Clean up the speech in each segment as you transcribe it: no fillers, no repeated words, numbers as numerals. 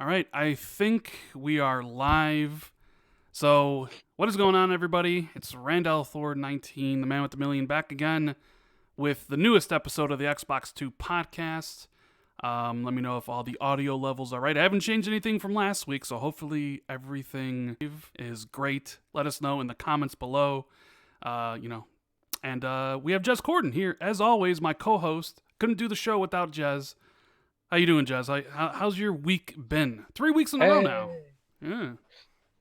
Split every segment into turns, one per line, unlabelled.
All right, I think we are live. So, what is going on, everybody? It's Randall Thor 19, the man with the million, back again with the newest episode of the Xbox 2 podcast. Let me know if all the audio levels are right. I haven't changed anything from last week, so hopefully everything is great. Let us know in the comments below. And we have Jez Corden here, as always, my co-host. Couldn't do the show without Jez. How you doing, Jez? How's your week been? 3 weeks in a row now.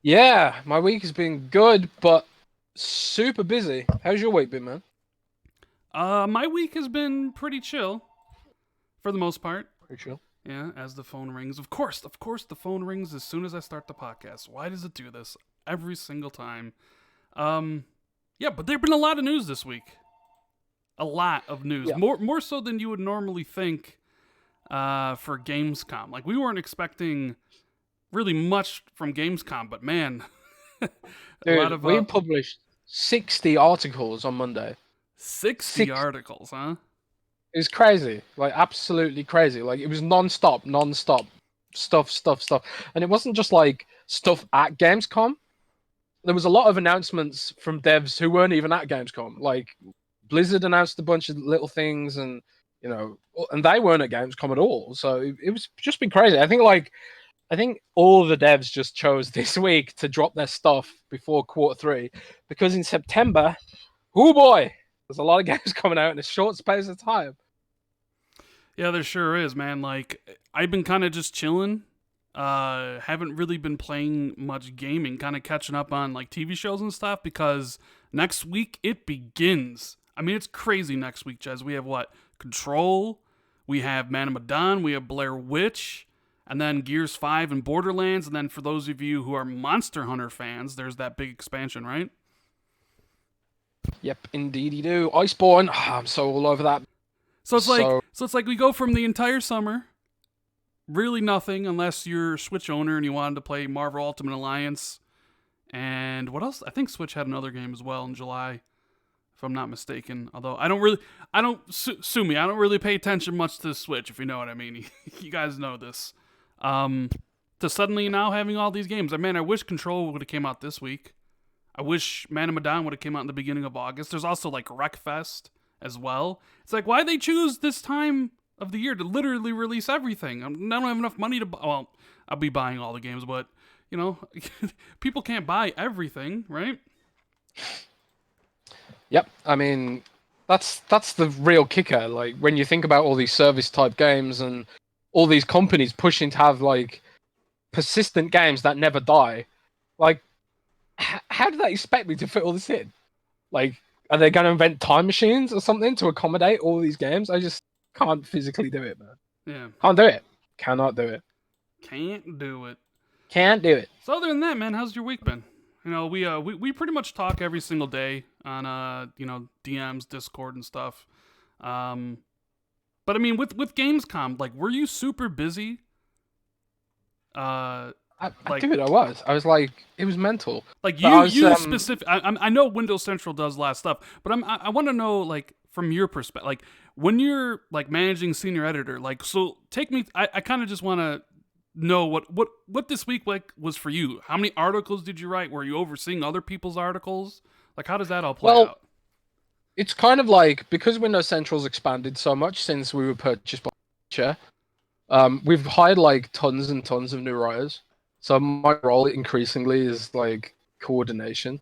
Yeah, my week has been good, but super busy. How's your week been, man?
My week has been pretty chill, for the most part.
Pretty chill.
Yeah, as the phone rings. Of course, the phone rings as soon as I start the podcast. Why does it do this every single time? Yeah, but there've been a lot of news this week. A lot of news.
Yeah.
More so than you would normally think for Gamescom. Like, we weren't expecting really much from Gamescom, but man,
Dude, we published 60 articles on Monday.
60 articles, huh?
It was crazy. Like, absolutely crazy. Like, it was non-stop stuff. And it wasn't just, like, stuff at Gamescom. There was a lot of announcements from devs who weren't even at Gamescom. Like, Blizzard announced a bunch of little things, and, you know, and they weren't at Gamescom at all. So it was just been crazy. I think all the devs just chose this week to drop their stuff before Q3, because in September, oh boy, there's a lot of games coming out in a short space of time.
Yeah, there sure is, man. Like, I've been kind of just chilling. Haven't really been playing much gaming, kind of catching up on like TV shows and stuff, because next week it begins. I mean, it's crazy next week, Jez. We have what? Control, we have Man of Medan, we have Blair Witch, and then Gears 5 and Borderlands, and then for those of you who are Monster Hunter fans, there's that big expansion, right?
Yep, indeed you do. Iceborne, I'm so all over that.
So it's like we go from the entire summer, really nothing unless you're a Switch owner and you wanted to play Marvel Ultimate Alliance, and what else? I think Switch had another game as well in July, if I'm not mistaken. Although sue me, I don't really pay attention much to the Switch, if you know what I mean. You guys know this. To suddenly now having all these games. I mean, I wish Control would have came out this week. I wish Man of Medan would have came out in the beginning of August. There's also like Wreckfest as well. It's like, why they choose this time of the year to literally release everything? I don't have enough money to buy. Well, I'll be buying all the games, but, you know, people can't buy everything, right?
Yep, I mean, that's the real kicker. Like, when you think about all these service-type games and all these companies pushing to have, like, persistent games that never die, like, how do they expect me to fit all this in? Like, are they going to invent time machines or something to accommodate all these games? I just can't physically do it, man.
Yeah.
Can't do it. Cannot do it.
Can't do it.
Can't do it.
So other than that, man, how's your week been? You know, we pretty much talk every single day on DMs, Discord, and stuff. But I mean, with Gamescom, like, were you super busy?
I was like, it was mental.
Like, you specific. I know Windows Central does a lot of stuff, but I want to know, like, from your perspective, like, when you're like managing senior editor, like, so take me. I kind of just want to know what this week like was for you. How many articles did you write? Were you overseeing other people's articles? Like, how does that all play out?
It's kind of like, because Windows Central's expanded so much since we were purchased by Chair, we've hired like tons and tons of new writers. So my role increasingly is like coordination.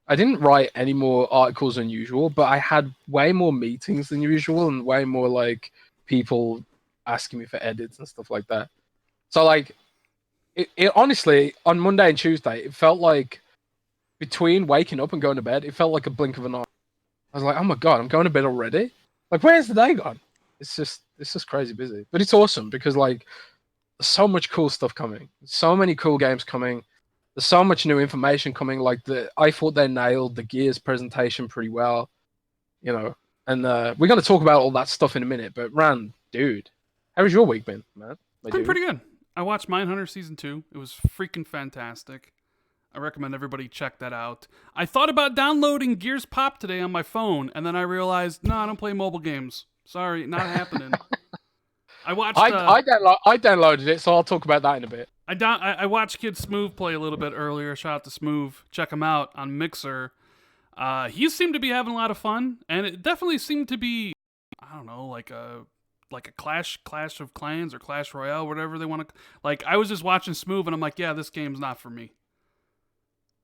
I didn't write any more articles than usual, but I had way more meetings than usual and way more like people asking me for edits and stuff like that. So, like, it honestly, on Monday and Tuesday, it felt like, between waking up and going to bed, it felt like a blink of an eye. I was like, oh my god, I'm going to bed already? Like, where's the day gone? It's just crazy busy. But it's awesome, because, like, there's so much cool stuff coming. So many cool games coming. There's so much new information coming. Like, I thought they nailed the Gears presentation pretty well, you know. And we're going to talk about all that stuff in a minute. But, Ran, dude, how has your week been, man?
Been pretty good. I watched Mindhunter Season 2. It was freaking fantastic. I recommend everybody check that out. I thought about downloading Gears Pop today on my phone, and then I realized, no, I don't play mobile games. Sorry, not happening. I watched.
I downloaded it, so I'll talk about that in a bit.
I watched Kid Smooth play a little bit earlier. Shout out to Smooth. Check him out on Mixer. He seemed to be having a lot of fun, and it definitely seemed to be, I don't know, like a Clash of Clans or Clash Royale, whatever they want to. Like, I was just watching Smooth, and I'm like, yeah, this game's not for me.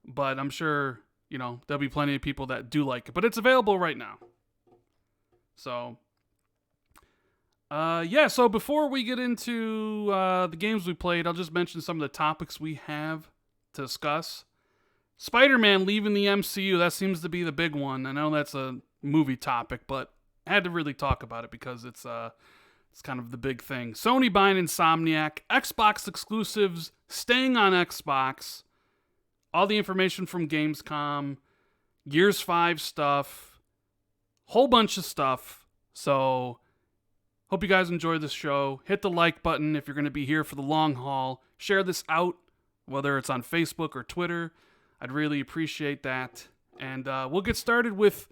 But I'm sure, there'll be plenty of people that do like it. But it's available right now. So, so before we get into the games we played, I'll just mention some of the topics we have to discuss. Spider-Man leaving the MCU, that seems to be the big one. I know that's a movie topic, but I had to really talk about it because it's kind of the big thing. Sony buying Insomniac, Xbox exclusives staying on Xbox, all the information from Gamescom, Gears 5 stuff, whole bunch of stuff. So, hope you guys enjoy this show. Hit the like button if you're going to be here for the long haul. Share this out, whether it's on Facebook or Twitter. I'd really appreciate that. And we'll get started with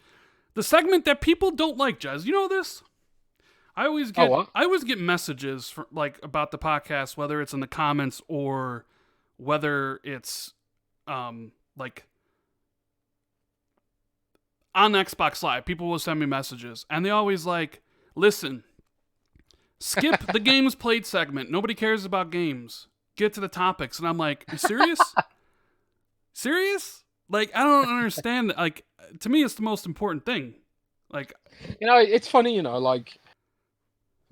the segment that people don't like, Jez. You know this? I always get messages about the podcast, whether it's in the comments or whether it's on Xbox Live. People will send me messages, and they always listen, skip the games played segment. Nobody cares about games. Get to the topics. And I'm like, are you serious? Serious? I don't understand. To me, it's the most important thing.
It's funny,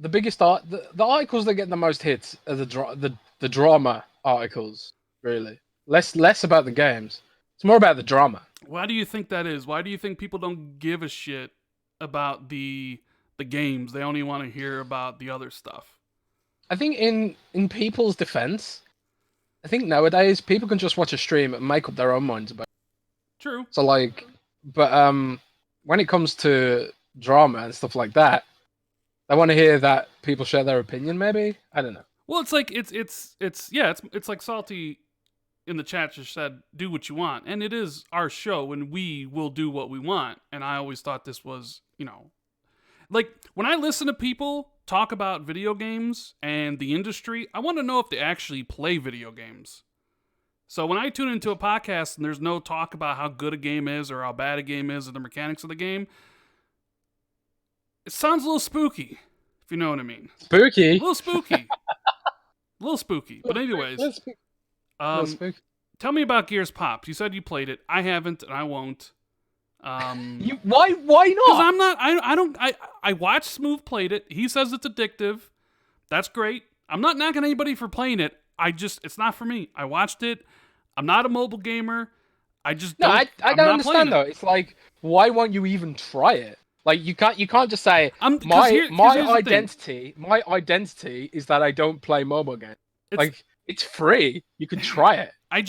the biggest the articles that get the most hits are the drama articles, really. Less about the games. It's more about the drama.
Why do you think that is? Why do you think people don't give a shit about the games? They only want to hear about the other stuff.
I think in people's defense, I think nowadays people can just watch a stream and make up their own minds about it.
True.
So when it comes to drama and stuff like that, I want to hear that people share their opinion. Maybe, I don't know.
Well, it's like Salty in the chat just said, "Do what you want," and it is our show, and we will do what we want. And I always thought this was, when I listen to people talk about video games and the industry, I want to know if they actually play video games. So when I tune into a podcast and there's no talk about how good a game is or how bad a game is or the mechanics of the game, it sounds a little spooky, if you know what I mean.
Spooky?
A little spooky. A little spooky. But anyways, tell me about Gears Pops. You said you played it. I haven't, and I won't.
Why not?
Because I'm not. I watched Smooth played it. He says it's addictive. That's great. I'm not knocking anybody for playing it. It's not for me. I watched it. I'm not a mobile gamer. I don't
understand though. It's why won't you even try it? You can't just say my identity is that I don't play mobile games. It's free. You can try it.
I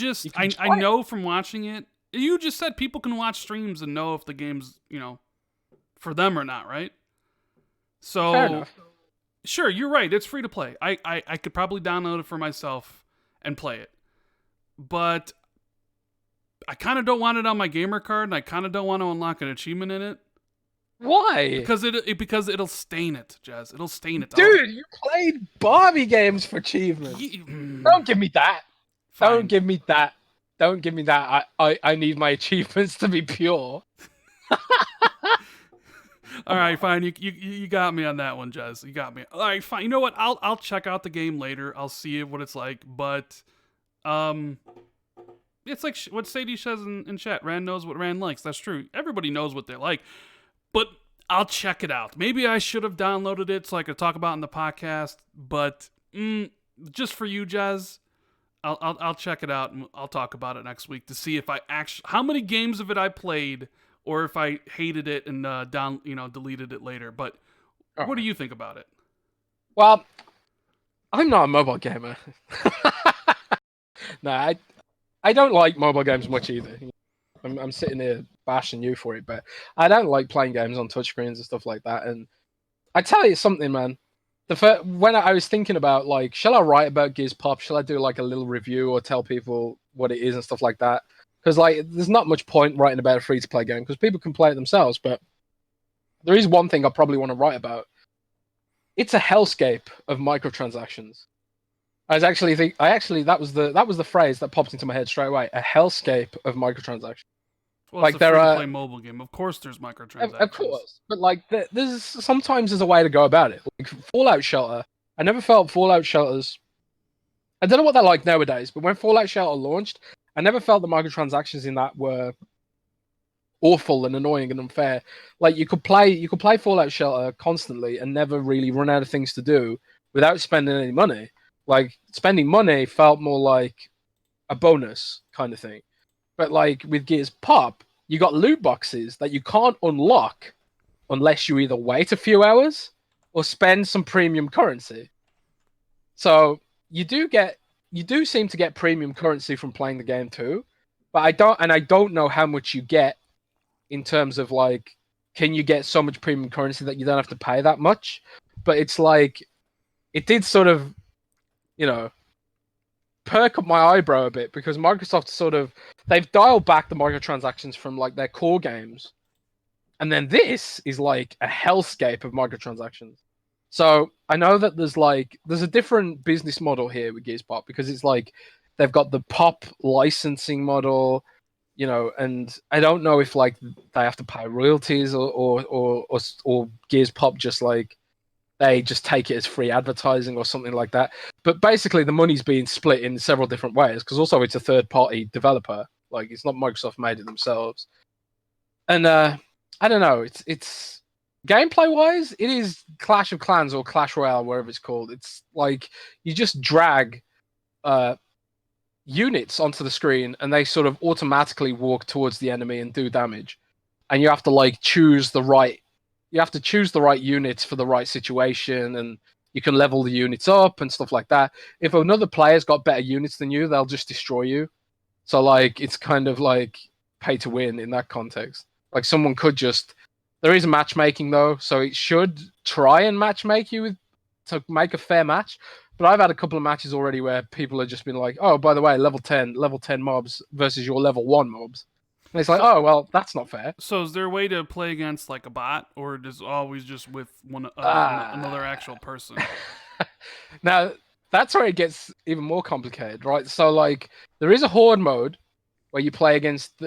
know from watching it. You just said people can watch streams and know if the game's, for them or not, right? So,
fair enough.
Sure, you're right. It's free to play. I could probably download it for myself and play it. But I kind of don't want it on my gamer card, and I kind of don't want to unlock an achievement in it.
Why?
Because it'll stain it, Jazz. It'll stain it.
Dude, you played Barbie games for achievements. Don't give me that.
Fine.
Don't give me that. Don't give me that. I need my achievements to be pure.
All right, fine. You got me on that one, Jez. You got me. All right, fine. You know what? I'll check out the game later. I'll see what it's like. But it's like what Sadie says in chat. Rand knows what Rand likes. That's true. Everybody knows what they like. But I'll check it out. Maybe I should have downloaded it so I could talk about it in the podcast. But just for you, Jez, I'll check it out and I'll talk about it next week to see if how many games of it I played, or if I hated it and deleted it later. But what do you think about it?
Well, I'm not a mobile gamer. No, I don't like mobile games much either. I'm sitting here bashing you for it, but I don't like playing games on touchscreens and stuff like that. And I tell you something, man. When I was thinking about shall I write about Gears Pop? Shall I do a little review or tell people what it is and stuff like that? Because there's not much point writing about a free-to-play game because people can play it themselves. But there is one thing I probably want to write about. It's a hellscape of microtransactions. I actually that was the phrase that popped into my head straight away. A hellscape of microtransactions.
Well, it's
Like
a
there
free to
are,
play mobile game. Of course, there's
of
microtransactions.
course, but like there's sometimes there's a way to go about it. Like Fallout Shelter, I never felt Fallout Shelters. I don't know what they're like nowadays, but when Fallout Shelter launched, I never felt the microtransactions in that were awful and annoying and unfair. Like you could play Fallout Shelter constantly and never really run out of things to do without spending any money. Like spending money felt more like a bonus kind of thing. But like with Gears Pop, you got loot boxes that you can't unlock unless you either wait a few hours or spend some premium currency. So you do seem to get premium currency from playing the game too. But I don't know how much you get in terms of like, can you get so much premium currency that you don't have to pay that much? But it's like it did sort of, you know, perk up my eyebrow a bit because Microsoft sort of they've dialed back the microtransactions from like their core games, and then this is like a hellscape of microtransactions. So I know that there's a different business model here with Gears Pop because it's like they've got the pop licensing model, you know, and I don't know if like they have to pay royalties or Gears Pop just like they just take it as free advertising or something like that. But basically, the money's being split in several different ways because also it's a third party developer. Like it's not Microsoft made it themselves. And I don't know. It's gameplay wise, it is Clash of Clans or Clash Royale, wherever it's called. It's like you just drag uh, units onto the screen and they sort of automatically walk towards the enemy and do damage. And you have to like choose the right units for the right situation, and you can level the units up and stuff like that. If another player's got better units than you, they'll just destroy you. So like it's kind of like pay to win in that context. Like someone could just there is matchmaking though, so it should try and matchmake you with to make a fair match. But I've had a couple of matches already where people have just been like, "Oh, by the way, level 10 mobs versus your level 1 mobs." And it's like,
So,
"Oh, well, that's not fair."
so is there a way to play against like a bot, or is it always just with another
Ah.
actual person?
Now that's where it gets even more complicated, right? So like there is a horde mode where you play against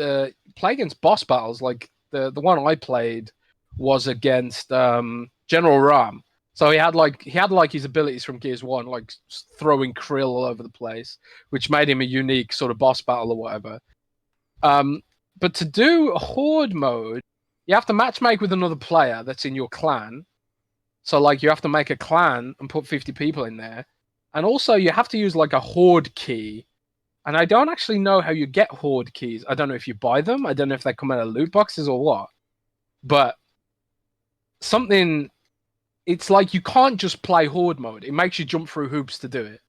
boss battles. Like the one I played was against General Ram. So he had like his abilities from Gears One, like throwing krill all over the place, which made him a unique sort of boss battle or whatever. Um, but to do a horde mode, you have to matchmake with another player that's in your clan. So like you have to make a clan and put 50 people in there. And also you have to use like a horde key. And I don't actually know how you get horde keys. I don't know if you buy them. I don't know if they come out of loot boxes or what. But something it's like you can't just play horde mode. It makes you jump through hoops to do it.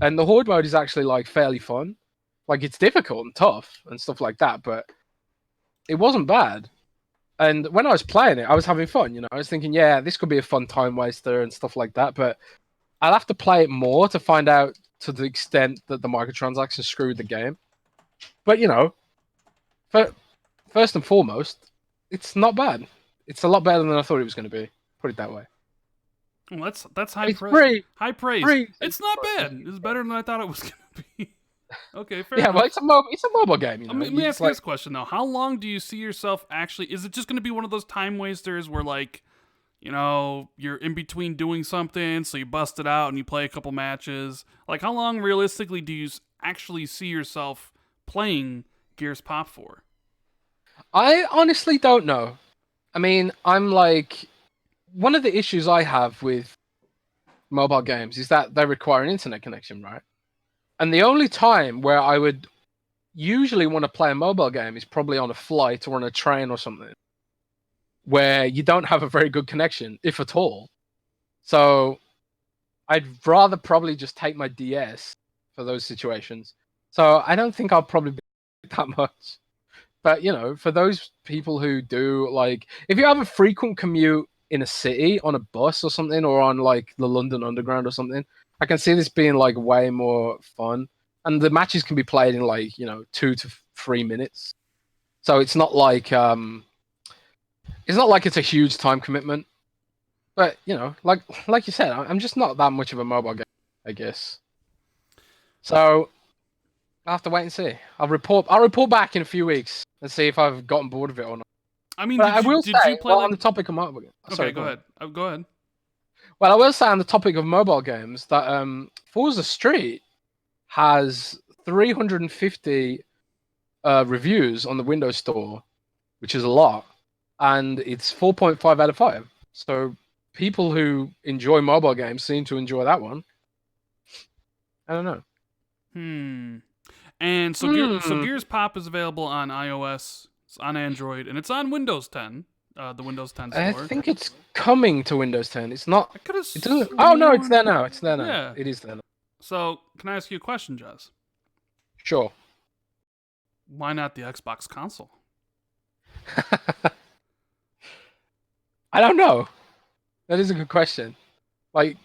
And the horde mode is actually like fairly fun. Like it's difficult and tough and stuff like that, but it wasn't bad. And when I was playing it, I was having fun, you know. I was thinking, yeah, this could be a fun time waster and stuff like that, but I'll have to play it more to find out to the extent that the microtransactions screwed the game. But you know, first and foremost, it's not bad. It's a lot better than I thought it was going to be. Put it that way.
Well, that's
It's free,
high praise.
free.
It's not bad. It's better than I thought it was gonna be. Okay, fair
Yeah, well,
enough.
it's a mobile game, you know.
Let
You
me
just
ask you
like
this question though: how long do you see yourself actually? Is it just going to be one of those time wasters where like, you're in between doing something, so you bust it out and you play a couple matches? Like, how long realistically do you actually see yourself playing Gears Pop for?
I honestly don't know. I mean, I'm like one of the issues I have with mobile games is that they require an internet connection, right? And the only time where I would usually want to play a mobile game is probably on a flight or on a train or something where you don't have a very good connection, if at all. So I'd rather probably just take my DS for those situations. So I don't think I'll probably be that much. But you know, for those people who do like, if you have a frequent commute in a city on a bus or something, or on like the London Underground or something, I can see this being like way more fun. And the matches can be played in like 2 to 3 minutes. So it's not like it's a huge time commitment. But you know, like you said, I'm just not that much of a mobile game, I guess. So I'll have to wait and see. I'll report back in a few weeks and see if I've gotten bored of it or not.
I mean,
But I will
did you
say,
play like?
on the topic of mobile,
Okay,
sorry,
go ahead. Go ahead.
Well, I will say on the topic of mobile games that Forza Street has 350 reviews on the Windows Store, which is a lot, and it's 4.5 out of 5. So people who enjoy mobile games seem to enjoy that one. I don't know.
And so, Gears Pop is available on iOS, it's on Android, and it's on Windows 10. The Windows 10 store.
I think it's coming to Windows 10. It's not.
I could have.
It doesn't. Oh no, it's there now. It's there now.
Yeah.
It is there now.
So, can I ask you a question, Jez?
Sure.
Why not the Xbox console?
I don't know. That is a good question. Like,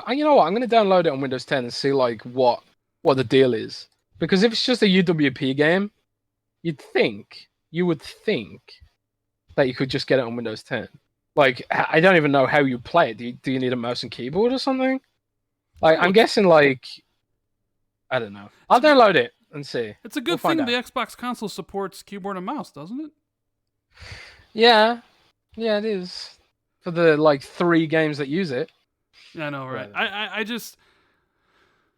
you know what? I'm going to download it on Windows 10 and see like what the deal is. Because if it's just a UWP game, you would think that you could just get it on Windows 10. Like, I don't even know how you play it. Do you need a mouse and keyboard or something? Like, I'm guessing like, I don't know. I'll download it and see.
It's a good thing the Xbox console supports keyboard and mouse, doesn't it?
Yeah, it is. For the like 3 games that use it.
Yeah, I know, right? I just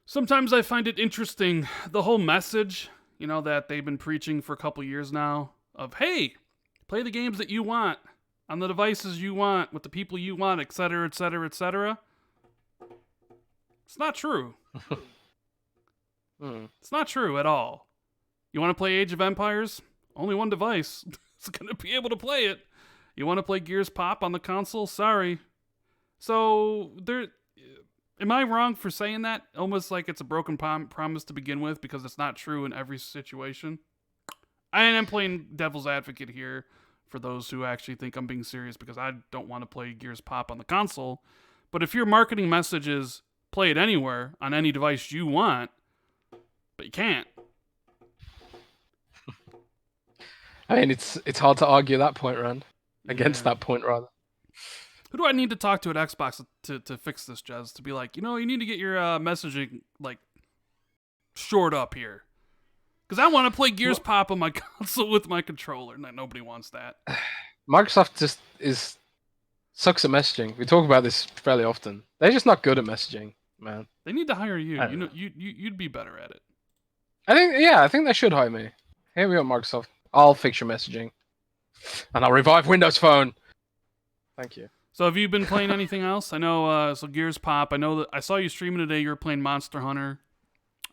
sometimes I find it interesting the whole message, that they've been preaching for a couple years now of, hey, play the games that you want on the devices you want with the people you want, etc., etc., etc. It's not true. It's not true at all. You want to play Age of Empires? Only one device is going to be able to play it. You want to play Gears Pop on the console? Sorry. So, am I wrong for saying that? Almost like it's a broken promise to begin with because it's not true in every situation? I am playing devil's advocate here for those who actually think I'm being serious because I don't want to play Gears Pop on the console. But if your marketing message is play it anywhere on any device you want, but you can't.
I mean, it's hard to argue that point, Rand. Against that point, rather.
Who do I need to talk to at Xbox to fix this, Jez? To be like, you need to get your messaging like shored up here, because I want to play Gears Pop on my console with my controller. Nobody wants that.
Microsoft just sucks at messaging. We talk about this fairly often. They're just not good at messaging, man.
They need to hire you. You'd be better at it.
I think they should hire me. Here we go, Microsoft. I'll fix your messaging. And I'll revive Windows Phone. Thank you.
So have you been playing anything else? I know, so Gears Pop. I know that I saw you streaming today. You were playing Monster Hunter.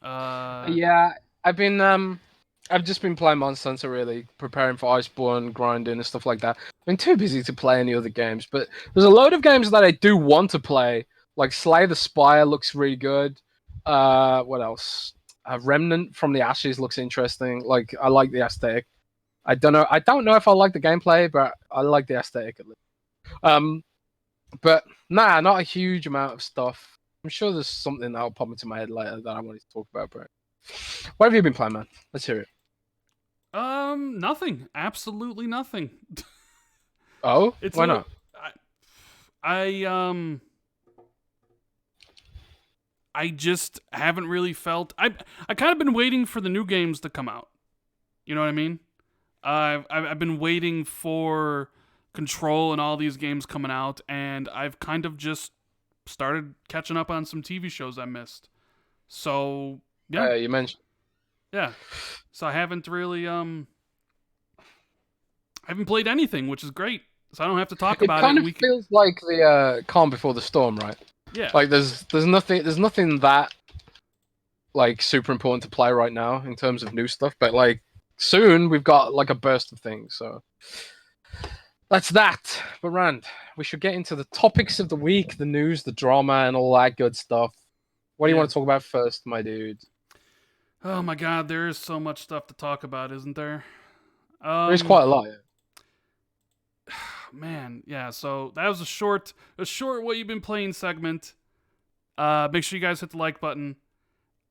Yeah, I've just been playing Monster Hunter, really, preparing for Iceborne, grinding and stuff like that. I've been too busy to play any other games, but there's a load of games that I do want to play. Like Slay the Spire looks really good. What else? Remnant from the Ashes looks interesting. Like, I like the aesthetic. I don't know if I like the gameplay, but I like the aesthetic at least. But nah, not a huge amount of stuff. I'm sure there's something that'll pop into my head later that I wanted to talk about, bro. What have you been playing, man? Let's hear it.
Nothing. Absolutely nothing.
Oh? Why not?
I just haven't really felt... I kind of been waiting for the new games to come out. You know what I mean? I've been waiting for Control and all these games coming out, and I've kind of just started catching up on some TV shows I missed. So, yeah.
You mentioned...
Yeah. So I haven't really... I haven't played anything, which is great. So I don't have to talk about it.
It kind of feels like the calm before the storm, right?
Yeah.
Like there's nothing that like super important to play right now in terms of new stuff, but like soon we've got like a burst of things. So that's that. But Rand, we should get into the topics of the week, the news, the drama, and all that good stuff. What do you want to talk about first, my dude?
Oh my God, there is so much stuff to talk about, isn't there?
There's quite a lot. Yeah.
Man, yeah, so that was a short what you've been playing segment. Make sure you guys hit the like button.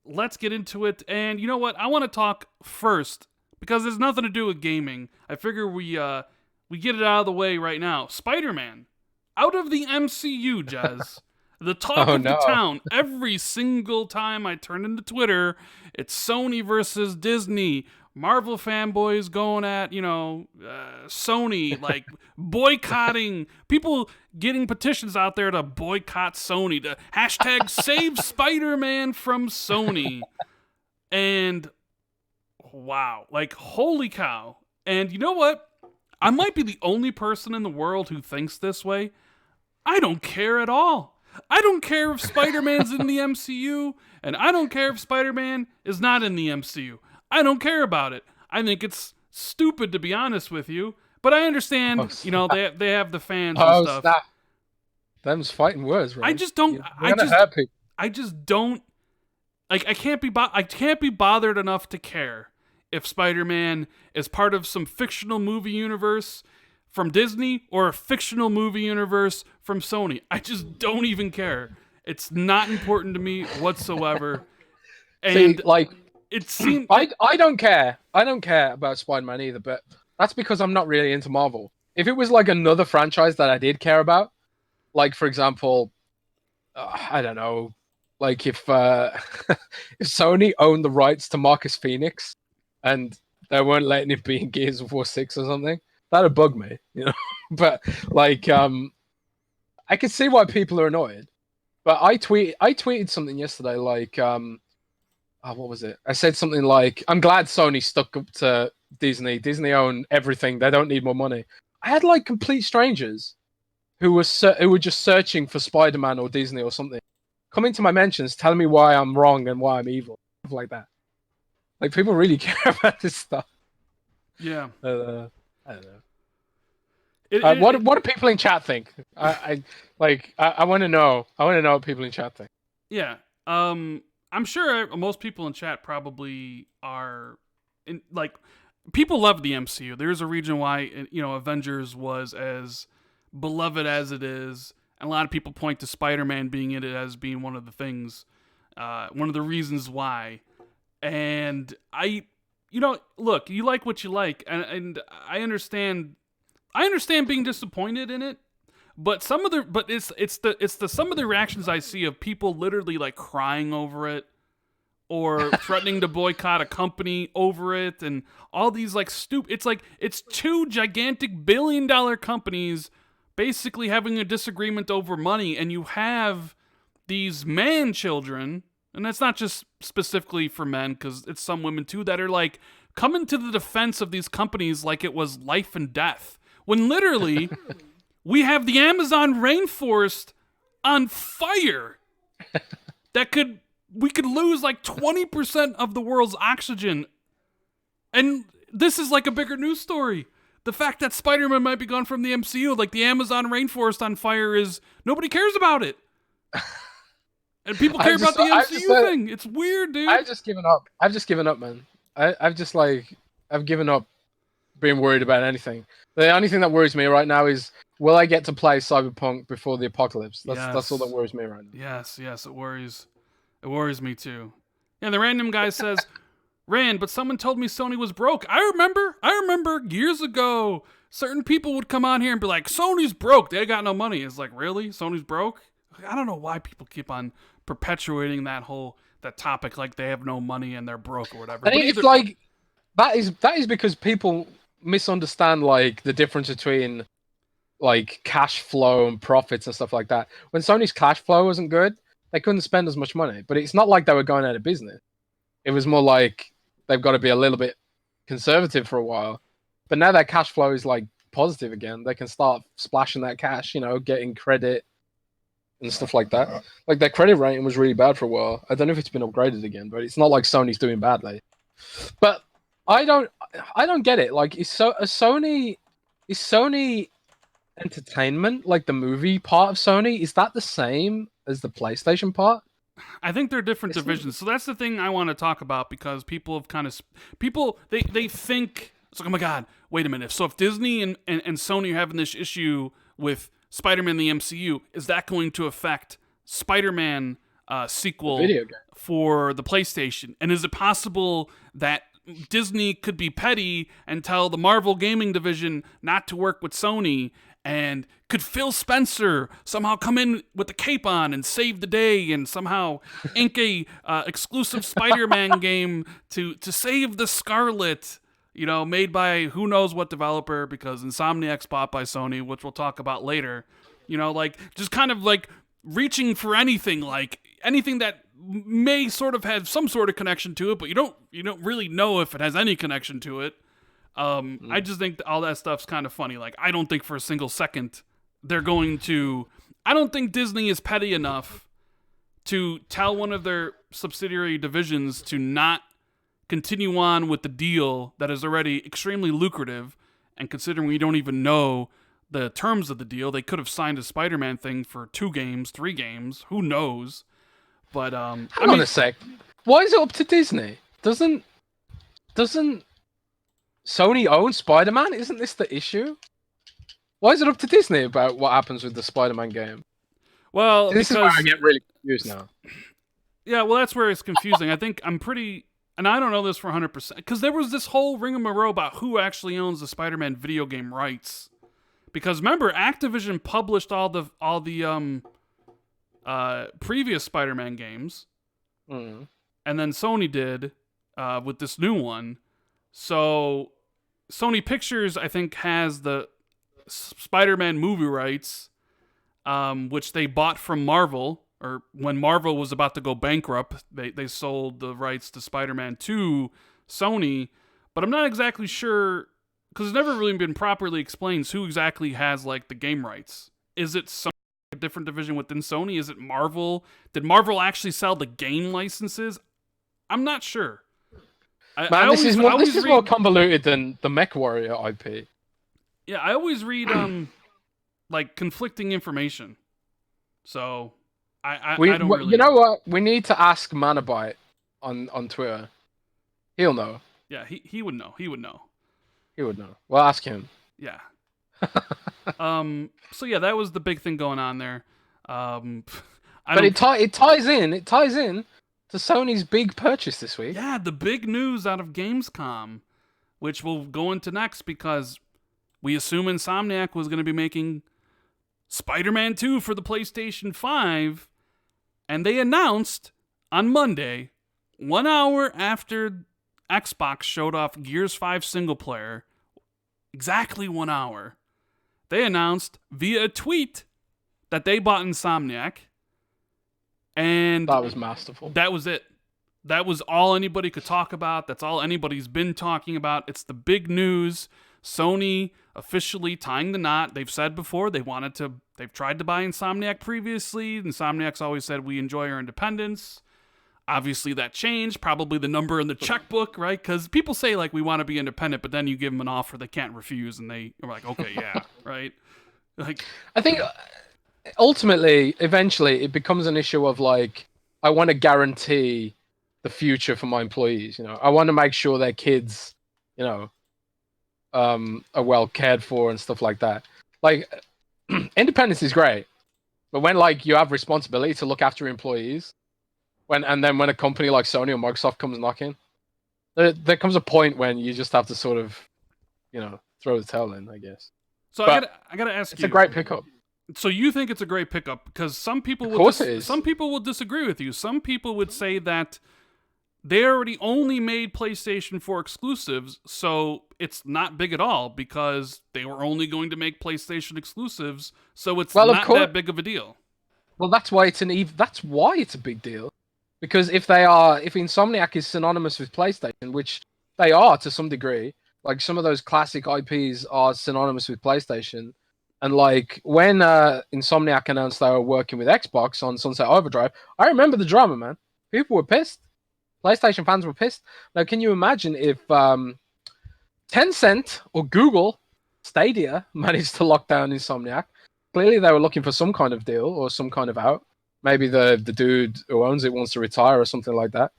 Let's get into it. And you know what? I want to talk first because there's nothing to do with gaming. I figure we get it out of the way right now. Spider-Man, out of the MCU, Jez. The talk
Oh
of the
no.
town. Every single time I turn into Twitter, it's Sony versus Disney. Marvel fanboys going at, Sony, like boycotting, people getting petitions out there to boycott Sony, to hashtag save Spider-Man from Sony. And wow, like holy cow. And you know what? I might be the only person in the world who thinks this way. I don't care at all. I don't care if Spider-Man's in the MCU, and I don't care if Spider-Man is not in the MCU. I don't care about it. I think it's stupid, to be honest with you. But I understand, they have the fans and stuff.
Snap. Them's fighting words, right?
I just don't. I just don't. Like, I can't be bothered enough to care if Spider-Man is part of some fictional movie universe from Disney or a fictional movie universe from Sony. I just don't even care. It's not important to me whatsoever. And it seems
I don't care. I don't care about Spider-Man either, but that's because I'm not really into Marvel. If it was like another franchise that I did care about, like for example, I don't know, like if if Sony owned the rights to Marcus Phoenix and they weren't letting it be in Gears of War 6 or something, that'd bug me, But like, I can see why people are annoyed. But I tweeted something yesterday, like, what was it? I said something like, "I'm glad Sony stuck up to Disney. Disney own everything. They don't need more money." I had like complete strangers who were just searching for Spider-Man or Disney or something, come into my mentions, telling me why I'm wrong and why I'm evil, stuff like that. Like people really care about this stuff.
Yeah.
I don't know. What do people in chat think? I want to know. I want to know what people in chat think.
Yeah. I'm sure most people in chat probably are people love the MCU. There's a reason why, Avengers was as beloved as it is. And a lot of people point to Spider-Man being in it as being one of the things, one of the reasons why. And look, you like what you like, and I understand being disappointed in it. But some of the reactions I see of people literally like crying over it, or threatening to boycott a company over it, and all these like stupid. It's two gigantic billion-dollar companies basically having a disagreement over money, and you have these man children, and that's not just specifically for men, because it's some women too, that are like coming to the defense of these companies like it was life and death, when literally we have the Amazon rainforest on fire we could lose like 20% of the world's oxygen. And this is like a bigger news story. The fact that Spider-Man might be gone from the MCU, like the Amazon rainforest on fire, is nobody cares about it. And people care about the MCU thing. It's weird, dude.
I've just given up, man. I've given up being worried about anything. The only thing that worries me right now is, will I get to play Cyberpunk before the apocalypse? That's all that worries me right now.
Yes, it worries. It worries me too. Yeah, the random guy says, Rand, but someone told me Sony was broke. I remember years ago, certain people would come on here and be like, Sony's broke. They got no money. It's like, really? Sony's broke? I don't know why people keep on perpetuating that topic, like they have no money and they're broke or whatever.
I think it's like, that is because people misunderstand like the difference between like cash flow and profits and stuff like that. When Sony's cash flow wasn't good, they couldn't spend as much money, but it's not like they were going out of business. It was more like they've got to be a little bit conservative for a while. But now their cash flow is like positive again. They can start splashing that cash, getting credit and stuff like that. Like their credit rating was really bad for a while. I don't know if it's been upgraded again, but it's not like Sony's doing badly. But I don't get it. Like, is Sony Entertainment, like the movie part of Sony, is that the same as the PlayStation part?
I think they're different divisions. So that's the thing I want to talk about, because people have they think it's like, oh my god, wait a minute. So if Disney and Sony are having this issue with Spider-Man the MCU, is that going to affect Spider-Man sequel for the PlayStation? And is it possible that Disney could be petty and tell the Marvel gaming division not to work with Sony, And could Phil Spencer somehow come in with the cape on and save the day and somehow ink a exclusive Spider-Man game to save the Scarlet, made by who knows what developer, because Insomniac's bought by Sony, which we'll talk about later. Just kind of like reaching for anything that may sort of have some sort of connection to it, but you don't really know if it has any connection to it. I just think all that stuff's kind of funny. Like, I don't think for a single second they're going to... I don't think Disney is petty enough to tell one of their subsidiary divisions to not continue on with the deal that is already extremely lucrative, and considering we don't even know the terms of the deal, they could have signed a Spider-Man thing for 2 games, 3 games, who knows? But,
Hang on a sec. Why is it up to Disney? Doesn't Sony own Spider-Man? Isn't this the issue? Why is it up to Disney about what happens with the Spider-Man game?
Well,
this is where I get really confused now.
Yeah, well, that's where it's confusing. I think I'm pretty... And I don't know this for 100%. Because there was this whole rigmarole about who actually owns the Spider-Man video game rights. Because remember, Activision published all the previous Spider-Man games.
Mm.
And then Sony did with this new one. So Sony Pictures, I think, has the Spider-Man movie rights, which they bought from Marvel, or when Marvel was about to go bankrupt, they sold the rights to Spider-Man to Sony. But I'm not exactly sure, because it's never really been properly explained who exactly has like the game rights. Is it Sony, a different division within Sony? Is it Marvel? Did Marvel actually sell the game licenses? I'm not sure.
This is more convoluted than the MechWarrior IP.
Yeah, I always read like conflicting information. So I don't really.
You know what? We need to ask Manabite on Twitter. He'll know.
Yeah, he would know. He would know.
He would know. We'll ask him.
Yeah. So yeah, that was the big thing going on there.
It ties in to Sony's big purchase this week.
Yeah, the big news out of Gamescom, which we'll go into next, because we assume Insomniac was going to be making Spider-Man 2 for the PlayStation 5, and they announced on Monday, 1 hour after Xbox showed off Gears 5 single player, exactly 1 hour, they announced via a tweet that they bought Insomniac. And
that was masterful.
That was it. That was all anybody could talk about. That's all anybody's been talking about. It's the big news. Sony officially tying the knot. They've said before they've tried to buy Insomniac previously. Insomniac's always said we enjoy our independence. Obviously that changed. Probably the number in the checkbook, right? Because people say like we want to be independent, but then you give them an offer they can't refuse, and they are like, okay, yeah, right. Like,
I think ultimately, eventually, it becomes an issue of like, I want to guarantee the future for my employees. I want to make sure their kids, are well cared for and stuff like that. Like, independence is great, but when like you have responsibility to look after your employees, and then when a company like Sony or Microsoft comes knocking, there comes a point when you just have to sort of, throw the towel in, I guess.
So I gotta ask you.
It's a great pickup.
So you think it's a great pickup, because some people some people will disagree with you. Some people would say that they already only made PlayStation 4 exclusives, so it's not big at all because they were only going to make PlayStation exclusives, so it's not that big of a deal.
Well, that's why it's a big deal. Because if Insomniac is synonymous with PlayStation, which they are to some degree, like some of those classic IPs are synonymous with PlayStation. And like when Insomniac announced they were working with Xbox on Sunset Overdrive, I remember the drama, man. People were pissed. PlayStation fans were pissed. Now, can you imagine if Tencent or Google Stadia managed to lock down Insomniac? Clearly, they were looking for some kind of deal or some kind of out. Maybe the dude who owns it wants to retire or something like that.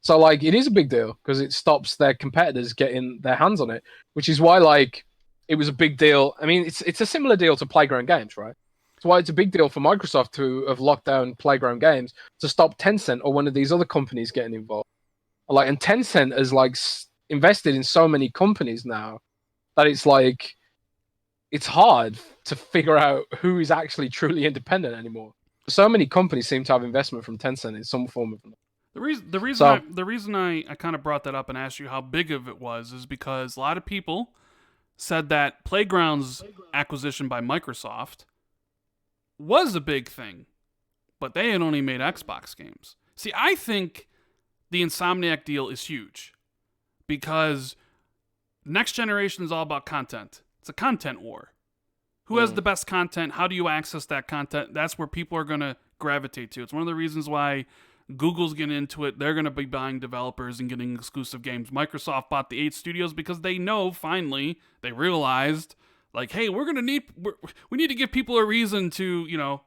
So, like, it is a big deal because it stops their competitors getting their hands on it, which is why, like, it was a big deal. I mean, it's a similar deal to Playground Games, right? It's why it's a big deal for Microsoft to have locked down Playground Games to stop Tencent or one of these other companies getting involved. Like, and Tencent has like invested in so many companies now that it's like it's hard to figure out who is actually truly independent anymore. So many companies seem to have investment from Tencent in some form of.
The reason I kind of brought that up and asked you how big of it was is because a lot of people said that Playground's acquisition by Microsoft was a big thing, but they had only made Xbox games. See, I think the Insomniac deal is huge because next generation is all about content. It's a content war. Who has the best content? How do you access that content? That's where people are going to gravitate to. It's one of the reasons why Google's getting into it. They're going to be buying developers and getting exclusive games. Microsoft bought the 8 studios because they know, finally, they realized, like, hey, we need to give people a reason to,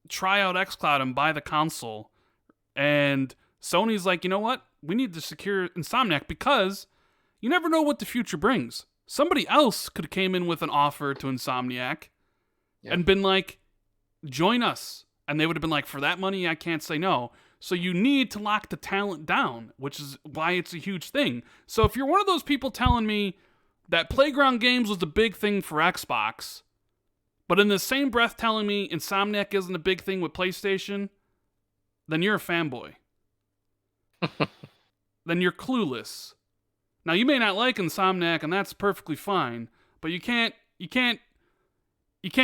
try out xCloud and buy the console. And Sony's like, you know what? We need to secure Insomniac because you never know what the future brings. Somebody else could have came in with an offer to Insomniac and been like, join us. And they would have been like, for that money, I can't say no. So you need to lock the talent down, which is why it's a huge thing. So if you're one of those people telling me that Playground Games was a big thing for Xbox, but in the same breath telling me Insomniac isn't a big thing with PlayStation, then you're a fanboy. Then you're clueless. Now, you may not like Insomniac, and that's perfectly fine, but you can't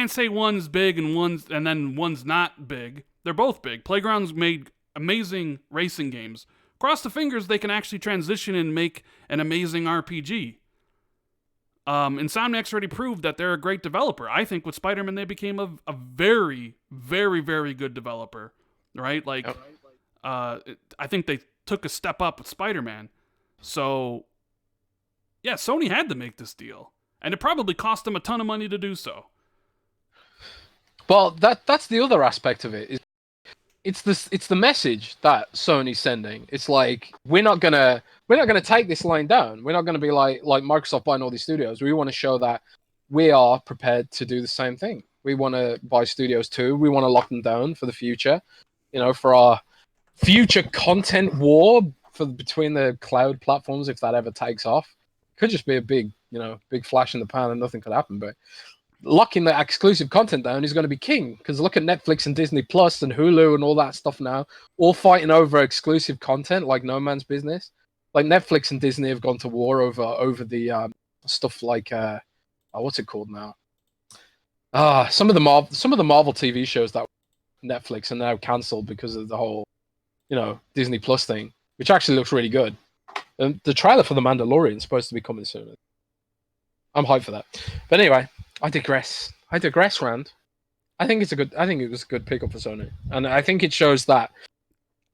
say one's big and then one's not big. They're both big. Playground's made amazing racing games. Cross the fingers they can actually transition and make an amazing RPG. Insomniac's already proved that they're a great developer. I think with Spiderman they became a very, very, very good developer, right? I think they took a step up with Spider-Man. So, yeah, Sony had to make this deal. And it probably cost them a ton of money to do so.
Well, that's the other aspect of it. It's the message that Sony's sending. It's like we're not gonna take this line down. We're not gonna be like Microsoft buying all these studios. We want to show that we are prepared to do the same thing. We want to buy studios too. We want to lock them down for the future. For our future content war between the cloud platforms, if that ever takes off. Could just be a big flash in the pan and nothing could happen. But locking the exclusive content down is going to be king, because look at Netflix and Disney Plus and Hulu and all that stuff now, all fighting over exclusive content like no man's business. Like Netflix and Disney have gone to war over the stuff like what's it called now? Some of the Marvel TV shows that Netflix are now cancelled because of the whole Disney Plus thing, which actually looks really good. And the trailer for The Mandalorian is supposed to be coming soon. I'm hyped for that. But anyway, I digress, Rand. I think it was a good pickup for Sony. And I think it shows that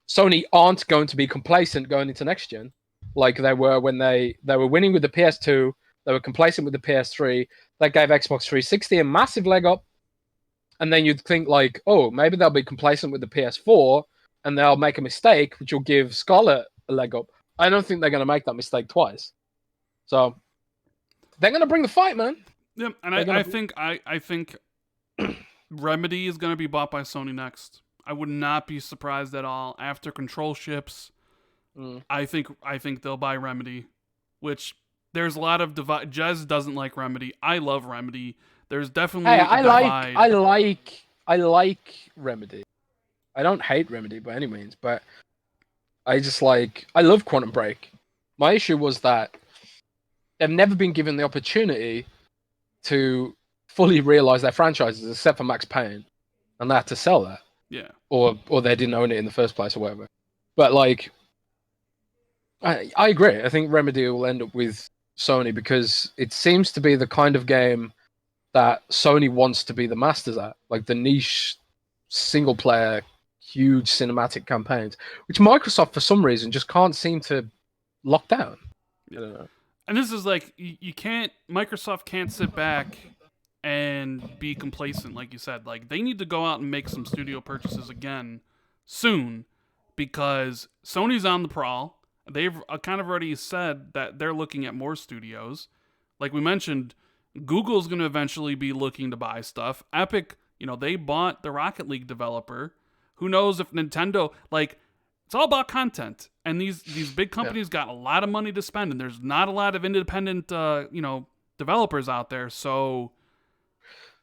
Sony aren't going to be complacent going into next gen like they were when they were winning with the PS2, they were complacent with the PS3. That gave Xbox 360 a massive leg up. And then you'd think like, oh, maybe they'll be complacent with the PS4 and they'll make a mistake, which will give Scarlett a leg up. I don't think they're going to make that mistake twice. So they're going to bring the fight, man.
Yeah, and I think Remedy is going to be bought by Sony next. I would not be surprised at all. After Control ships, I think they'll buy Remedy, which there's a lot of divide. Jez doesn't like Remedy. I love Remedy. There's definitely a divide.
I like Remedy. I don't hate Remedy by any means, but I love Quantum Break. My issue was that they've never been given the opportunity to fully realize their franchises, except for Max Payne, and they had to sell that.
Yeah.
Or they didn't own it in the first place or whatever. But I agree. I think Remedy will end up with Sony because it seems to be the kind of game that Sony wants to be the masters at, like the niche single player huge cinematic campaigns, which Microsoft for some reason just can't seem to lock down. I don't know.
And this is like Microsoft can't sit back and be complacent, like you said. Like they need to go out and make some studio purchases again soon, because Sony's on the prowl. They've kind of already said that they're looking at more studios. Like we mentioned, Google's going to eventually be looking to buy stuff. Epic, they bought the Rocket League developer. Who knows if Nintendo, it's all about content. And these big companies got a lot of money to spend, and there's not a lot of independent, developers out there. So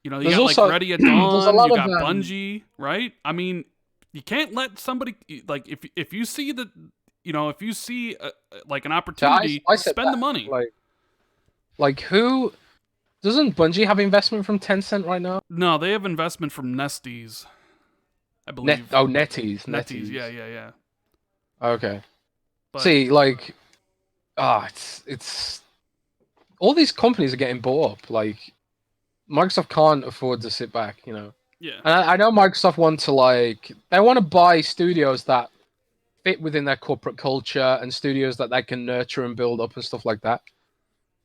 You know, you
There's
got
also
like Ready at
there's a
Dawn,
lot
you
of
got Bungie, right? I mean, you can't let somebody like if you see that, you know, if you see like an
yeah,
opportunity,
I said
spend the
that.
money.
Like who doesn't Bungie have investment from Tencent right now?
No, they have investment from Nesties, I believe.
NetEase.
Yeah, yeah, yeah.
Okay.
But
See, like, it's all these companies are getting bought up. Like, Microsoft can't afford to sit back, you know.
yeah,
And I know Microsoft want to they want to buy studios that fit within their corporate culture and studios that they can nurture and build up and stuff like that.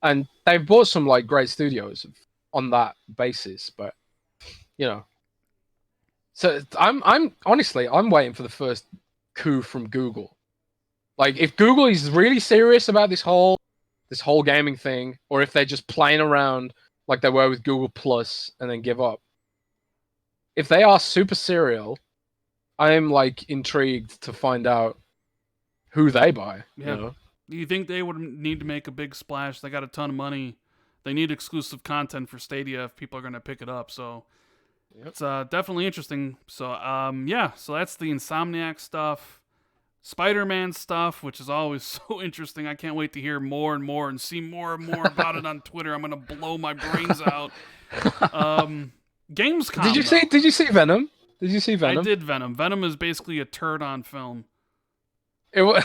And they've bought some like great studios on that basis, but you know. So I'm honestly I'm waiting for the first coup from Google. Like if Google is really serious about this whole gaming thing, or if they're just playing around like they were with Google Plus and then give up. If they are super serial, I'm like intrigued to find out who they buy. You
yeah.
know,
Do you think they would need to make a big splash? They got a ton of money. They need exclusive content for Stadia if people are going to pick it up. So
Yep.
it's definitely interesting. So yeah. So that's the Insomniac stuff. Spider-Man stuff, which is always so interesting. I can't wait to hear more and more and see more and more about it on Twitter. I'm gonna blow my brains out. Gamescom.
Did you see Venom? Did you see
I
Venom?
did Venom. Venom is basically a turd on film.
It was.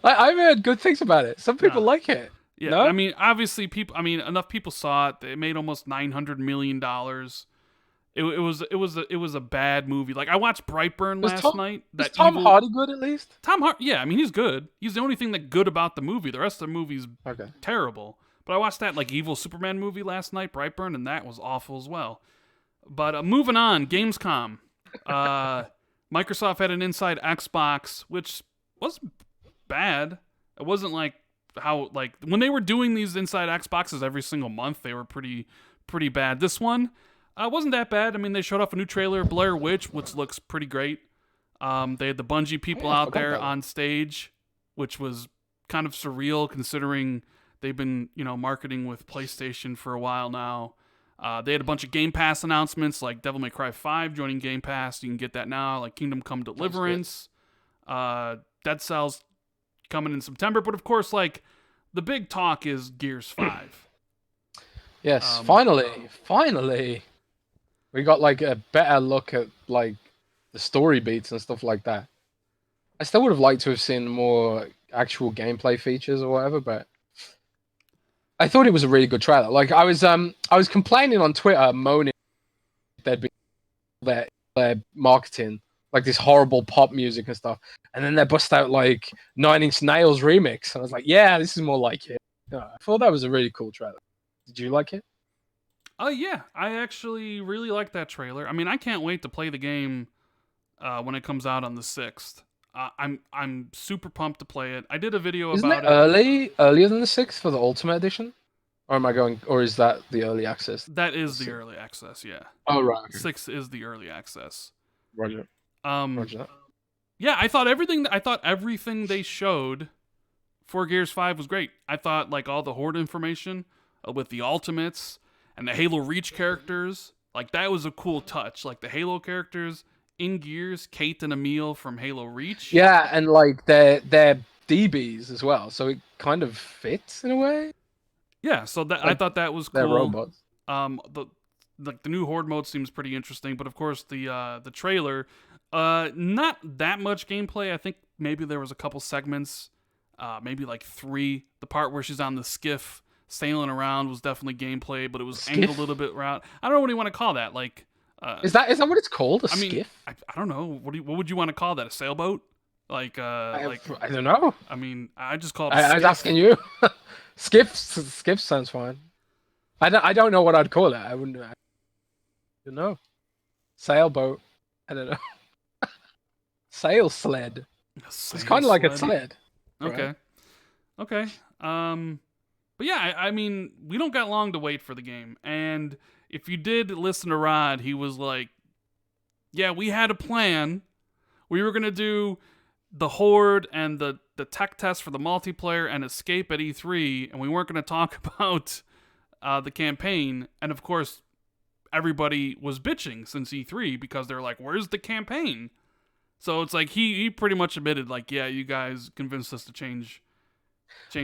I've heard good things about it. Some people
Nah.
like it.
Yeah,
No?
I mean, obviously, people. I mean, enough people saw it. It made almost $900 million. It was a bad movie. Like I watched Brightburn last night.
Was Tom Hardy good at least?
Tom Hardy. Yeah, I mean he's good. He's the only thing that good about the movie. The rest of the movie's
Okay.
terrible. But I watched that like evil Superman movie last night, Brightburn, and that was awful as well. But moving on, Gamescom. Microsoft had an Inside Xbox, which wasn't bad. It wasn't like how like when they were doing these Inside Xboxes every single month, they were pretty bad. This one wasn't that bad. I mean, they showed off a new trailer, Blair Witch, which looks pretty great. They had the Bungie people out there on stage, which was kind of surreal considering they've been, you know, marketing with PlayStation for a while now. They had a bunch of Game Pass announcements, like Devil May Cry 5 joining Game Pass. You can get that now, like Kingdom Come Deliverance. Dead Cells coming in September. But of course, like, the big talk is Gears 5.
Yes, finally. We got like a better look at like the story beats and stuff like that. I still would have liked to have seen more actual gameplay features or whatever, but I thought it was a really good trailer. Like I was complaining on Twitter, moaning there'd be their marketing, like this horrible pop music and stuff, and then they bust out like 9 Inch Nails remix, and I was like, yeah, this is more like it. Yeah, I thought that was a really cool trailer. Did you like it?
Yeah, I actually really like that trailer. I mean, I can't wait to play the game when it comes out on the 6th. I'm super pumped to play it. I did a video
Isn't
about
it earlier than the 6th for the Ultimate Edition? Or am I going? Or is that the early access?
That is the early access, yeah.
Oh right. Okay.
6 is the early access.
Roger.
Roger that. Yeah, I thought everything they showed for Gears 5 was great. I thought like all the Horde information with the ultimates and the Halo Reach characters, like that was a cool touch. Like the Halo characters in Gears, Kate and Emil from Halo Reach.
Yeah, and like they're DBs as well, so it kind of fits in a way.
Yeah, so that I thought that was cool.
They're robots.
The new Horde mode seems pretty interesting, but of course the trailer, not that much gameplay. I think maybe there was a couple segments, maybe like 3. The part where she's on the skiff sailing around was definitely gameplay, but it was angled a little bit around. I don't know what you want to call that. Like,
is that what it's called? A skiff?
I don't know. What would you want to call that? A sailboat? Like,
I don't know.
I mean, I just call it.
I was asking you. Skiff sounds fine. I don't know what I'd call it. I don't know. Sailboat. I don't know. Sail sled. It's kind of like a sled.
Okay.
Right?
Okay. But yeah, I mean, we don't got long to wait for the game. And if you did listen to Rod, he was like, yeah, we had a plan. We were going to do the Horde and the tech test for the multiplayer and escape at E3, and we weren't going to talk about the campaign. And of course, everybody was bitching since E3 because they're like, "Where's the campaign?" So it's like he pretty much admitted, like, "Yeah, you guys convinced us to change."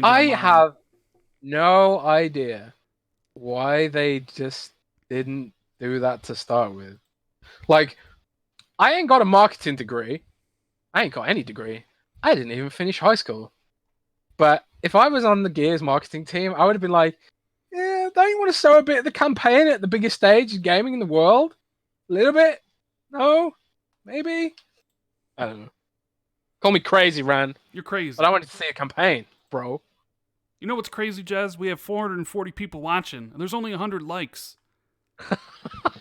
I have no idea why they just didn't do that to start with. Like, I ain't got a marketing degree. I ain't got any degree. I didn't even finish high school. But if I was on the Gears marketing team, I would have been like, yeah, don't you want to show a bit of the campaign at the biggest stage of gaming in the world? A little bit? No? Maybe? I don't know. Call me crazy, Ran.
You're crazy.
But I wanted to see a campaign, bro.
You know what's crazy, Jez? We have 440 people watching, and there's only 100 likes.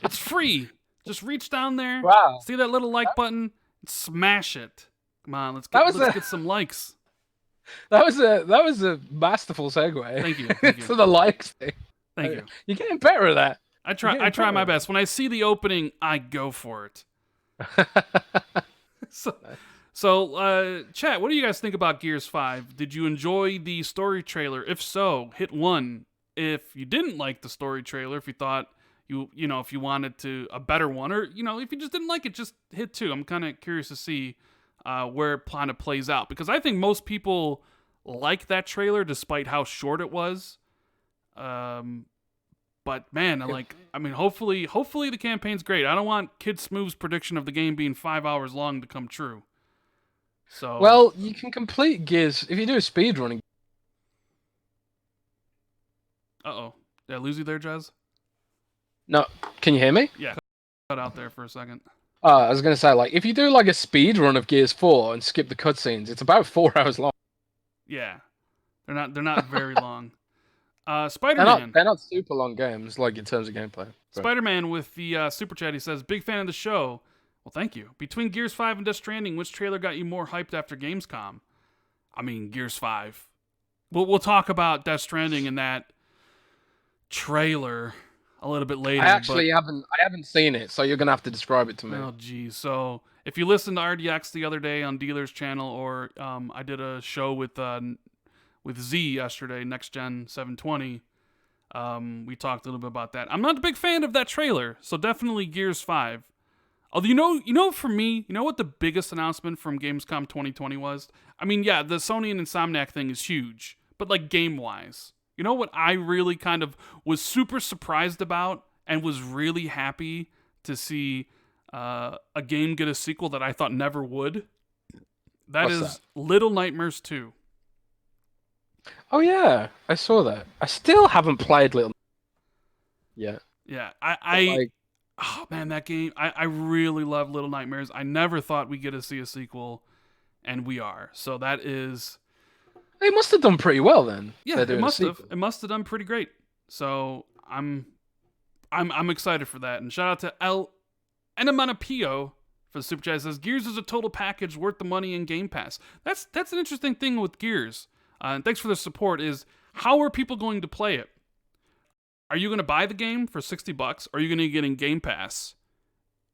It's free. Just reach down there,
Wow.
see that little like button, and smash it. Come on, let's get some likes.
That was a masterful segue.
Thank you. Thank you.
To the likes thing.
Thank you.
You're getting better at that.
I try my best. When I see the opening, I go for it. So, chat, what do you guys think about Gears 5? Did you enjoy the story trailer? If so, hit 1. If you didn't like the story trailer, if you thought if you wanted a better one, or if you just didn't like it, just hit 2. I'm kind of curious to see where it kind of plays out, because I think most people like that trailer despite how short it was. But man, hopefully the campaign's great. I don't want Kid Smooth's prediction of the game being 5 hours long to come true. So
well, you can complete Gears if you do a speed running.
Uh-oh. Did I lose you there, Jez?
No, can you hear me?
Yeah, cut out there for a second.
I was gonna say, like, if you do like a speed run of Gears 4 and skip the cutscenes, it's about 4 hours long.
Yeah, they're not very long. Spider-Man.
They're not super long games, like in terms of gameplay. But...
Spider-Man with the super chat. He says, "Big fan of the show." Well, thank you. Between Gears 5 and Death Stranding, which trailer got you more hyped after Gamescom? I mean, Gears 5. We'll talk about Death Stranding in that trailer a little bit later.
I haven't seen it, so you're gonna have to describe it to me.
Oh, geez. So if you listened to RDX the other day on Dealer's channel, or I did a show with Z yesterday, Next Gen 720. We talked a little bit about that. I'm not a big fan of that trailer, so definitely Gears 5. Although, for me, what the biggest announcement from Gamescom 2020 was? I mean, yeah, the Sony and Insomniac thing is huge, but like game-wise, you know what I really kind of was super surprised about and was really happy to see a game get a sequel that I thought never would? What's that? Little Nightmares 2.
Oh yeah, I saw that. I still haven't played Little. Yeah.
Yeah, oh man, that game! I really love Little Nightmares. I never thought we'd get to see a sequel, and we are. So that is.
They must have done pretty well then.
Yeah, it must have. It must have done pretty great. So I'm excited for that. And shout out to El Enamanapio for the super chat. It says Gears is a total package worth the money in Game Pass. That's an interesting thing with Gears. And thanks for the support. Is how are people going to play it? Are you going to buy the game for $60, or are you going to get in Game Pass?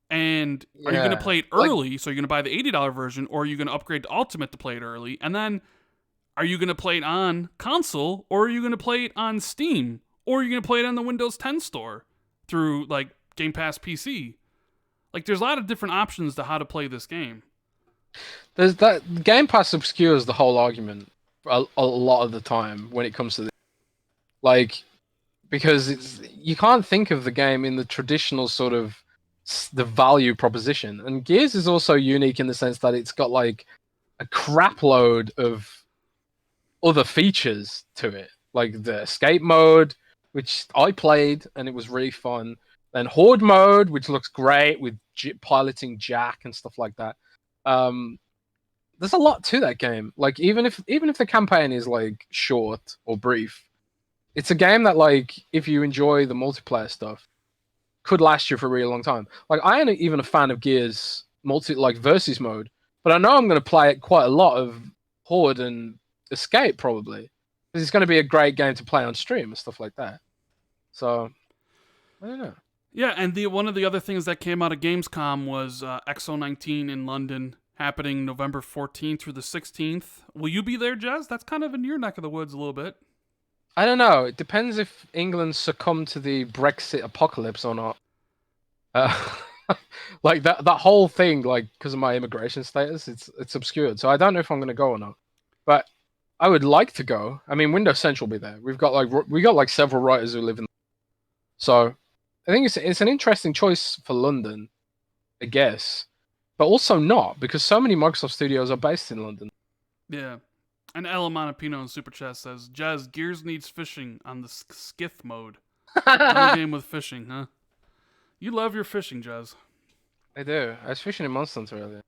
And are you going to play it early, so you're going to buy the $80 version, or are you going to upgrade to Ultimate to play it early? And then, are you going to play it on console, or are you going to play it on Steam, or are you going to play it on the Windows 10 store through, like, Game Pass PC? Like, there's a lot of different options to how to play this game.
There's that Game Pass obscures the whole argument a lot of the time when it comes to this. Like, because you can't think of the game in the traditional sort of the value proposition. And Gears is also unique in the sense that it's got like a crap load of other features to it. Like the escape mode, which I played and it was really fun. Then Horde mode, which looks great with piloting Jack and stuff like that. There's a lot to that game. Like even if the campaign is like short or brief, it's a game that, like, if you enjoy the multiplayer stuff, could last you for a really long time. Like, I ain't even a fan of Gears versus mode, but I know I'm going to play it quite a lot of Horde and Escape, probably. Because it's going to be a great game to play on stream and stuff like that. So, I don't know.
Yeah, and one of the other things that came out of Gamescom was XO19 in London, happening November 14th through the 16th. Will you be there, Jez? That's kind of in your neck of the woods a little bit.
I don't know. It depends if England succumbed to the Brexit apocalypse or not. Uh, like that whole thing, like because of my immigration status, it's obscured. So I don't know if I'm gonna go or not. But I would like to go. I mean, Windows Central will be there. We got like several writers who live in. So I think it's an interesting choice for London, I guess, but also not because so many Microsoft studios are based in London.
Yeah. And El Monopino in Super Chat says, Jazz, Gears needs fishing on the skiff mode. No game with fishing, huh? You love your fishing, Jazz.
I do. I was fishing in Monster Hunter earlier.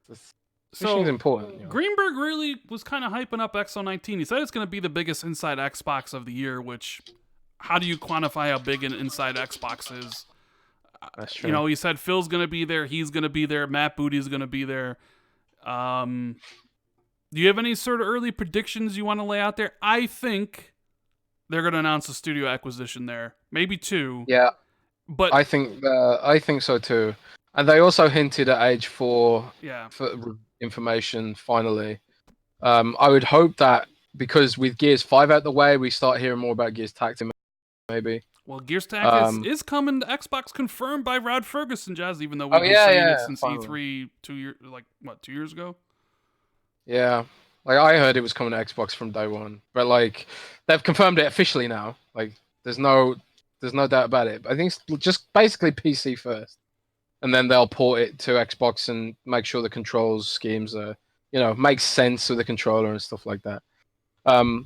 Fishing's
So,
important. You know?
Greenberg really was kind of hyping up XO19. He said it's going to be the biggest inside Xbox of the year, which, how do you quantify how big an inside Xbox is?
That's true.
You know, he said Phil's going to be there, he's going to be there, Matt Booty's going to be there. Do you have any sort of early predictions you want to lay out there? I think they're going to announce a studio acquisition there. Maybe 2.
Yeah.
But
I think so too. And they also hinted at Age 4
yeah.
for information finally. I would hope that because with Gears 5 out the way, we start hearing more about Gears Tactics maybe.
Well, Gears Tactics is coming to Xbox, confirmed by Rod Ferguson, Jazz, even though we've been saying it since
finally.
E3 2 years, 2 years ago?
Yeah. Like I heard it was coming to Xbox from day one. But like they've confirmed it officially now. Like there's no doubt about it. But I think it's just basically PC first. And then they'll port it to Xbox and make sure the controls schemes are, makes sense with the controller and stuff like that. But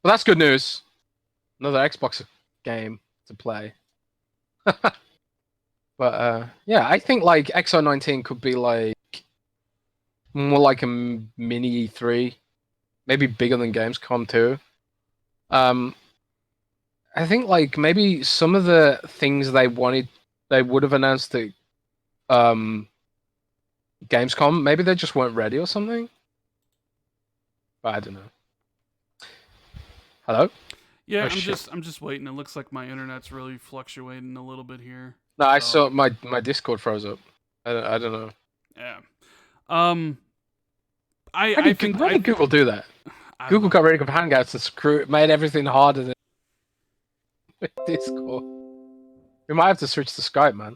that's good news. Another Xbox game to play. But yeah, I think like XO19 could be like more like a mini E3, maybe bigger than Gamescom too. I think like maybe some of the things they would have announced at Gamescom, maybe they just weren't ready or something. But I don't know. Hello?
Yeah, I'm just waiting. It looks like my internet's really fluctuating a little bit here.
No, I saw my Discord froze up. I don't know.
Yeah.
I think why did Google do that? Google got rid of Hangouts and made everything harder than with Discord. We might have to switch to Skype, man.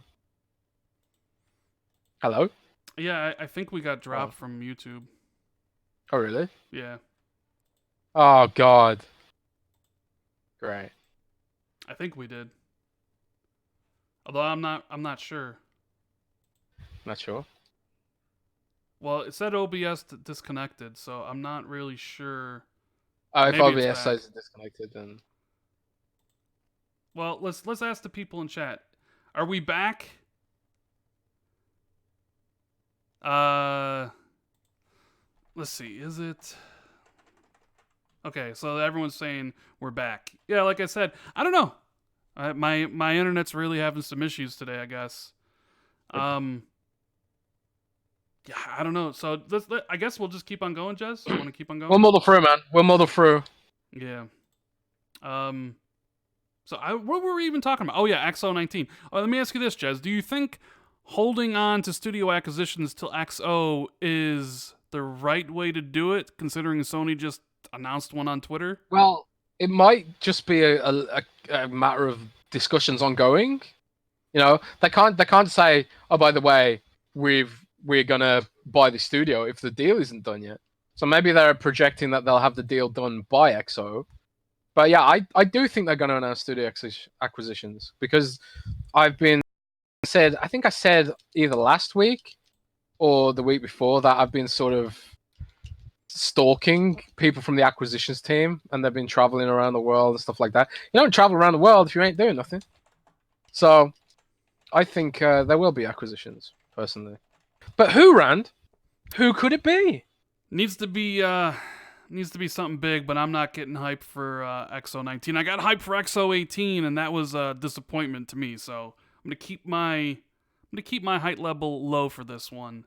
Hello?
Yeah, I think we got dropped from YouTube.
Oh, really?
Yeah.
Oh, God. Great.
I think we did. Although I'm not sure.
Not sure.
Well, it said OBS disconnected, so I'm not really sure.
Oh, if OBS says disconnected, then.
Well, let's ask the people in chat. Are we back? Let's see. Is it? Okay, so everyone's saying we're back. Yeah, like I said, I don't know. My internet's really having some issues today, I guess. Yeah, I don't know. So I guess we'll just keep on going, Jess. You want to keep on going?
We'll muddle through, man. We'll muddle through.
Yeah. So what were we even talking about? Oh yeah, XO19. Let me ask you this, Jez. Do you think holding on to studio acquisitions till XO is the right way to do it, considering Sony just announced one on Twitter?
Well, it might just be a matter of discussions ongoing. They can't say, oh, by the way, we're gonna buy the studio if the deal isn't done yet. So maybe they're projecting that they'll have the deal done by XO. But yeah, I do think they're gonna announce studio acquisitions because I think I said either last week or the week before that I've been sort of stalking people from the acquisitions team, and they've been traveling around the world and stuff like that. You don't travel around the world if you ain't doing nothing. So I think there will be acquisitions, personally. But who, Rand? Who could it be?
Needs to be something big, but I'm not getting hyped for XO19. I got hyped for XO18, and that was a disappointment to me. So I'm gonna keep my height level low for this one.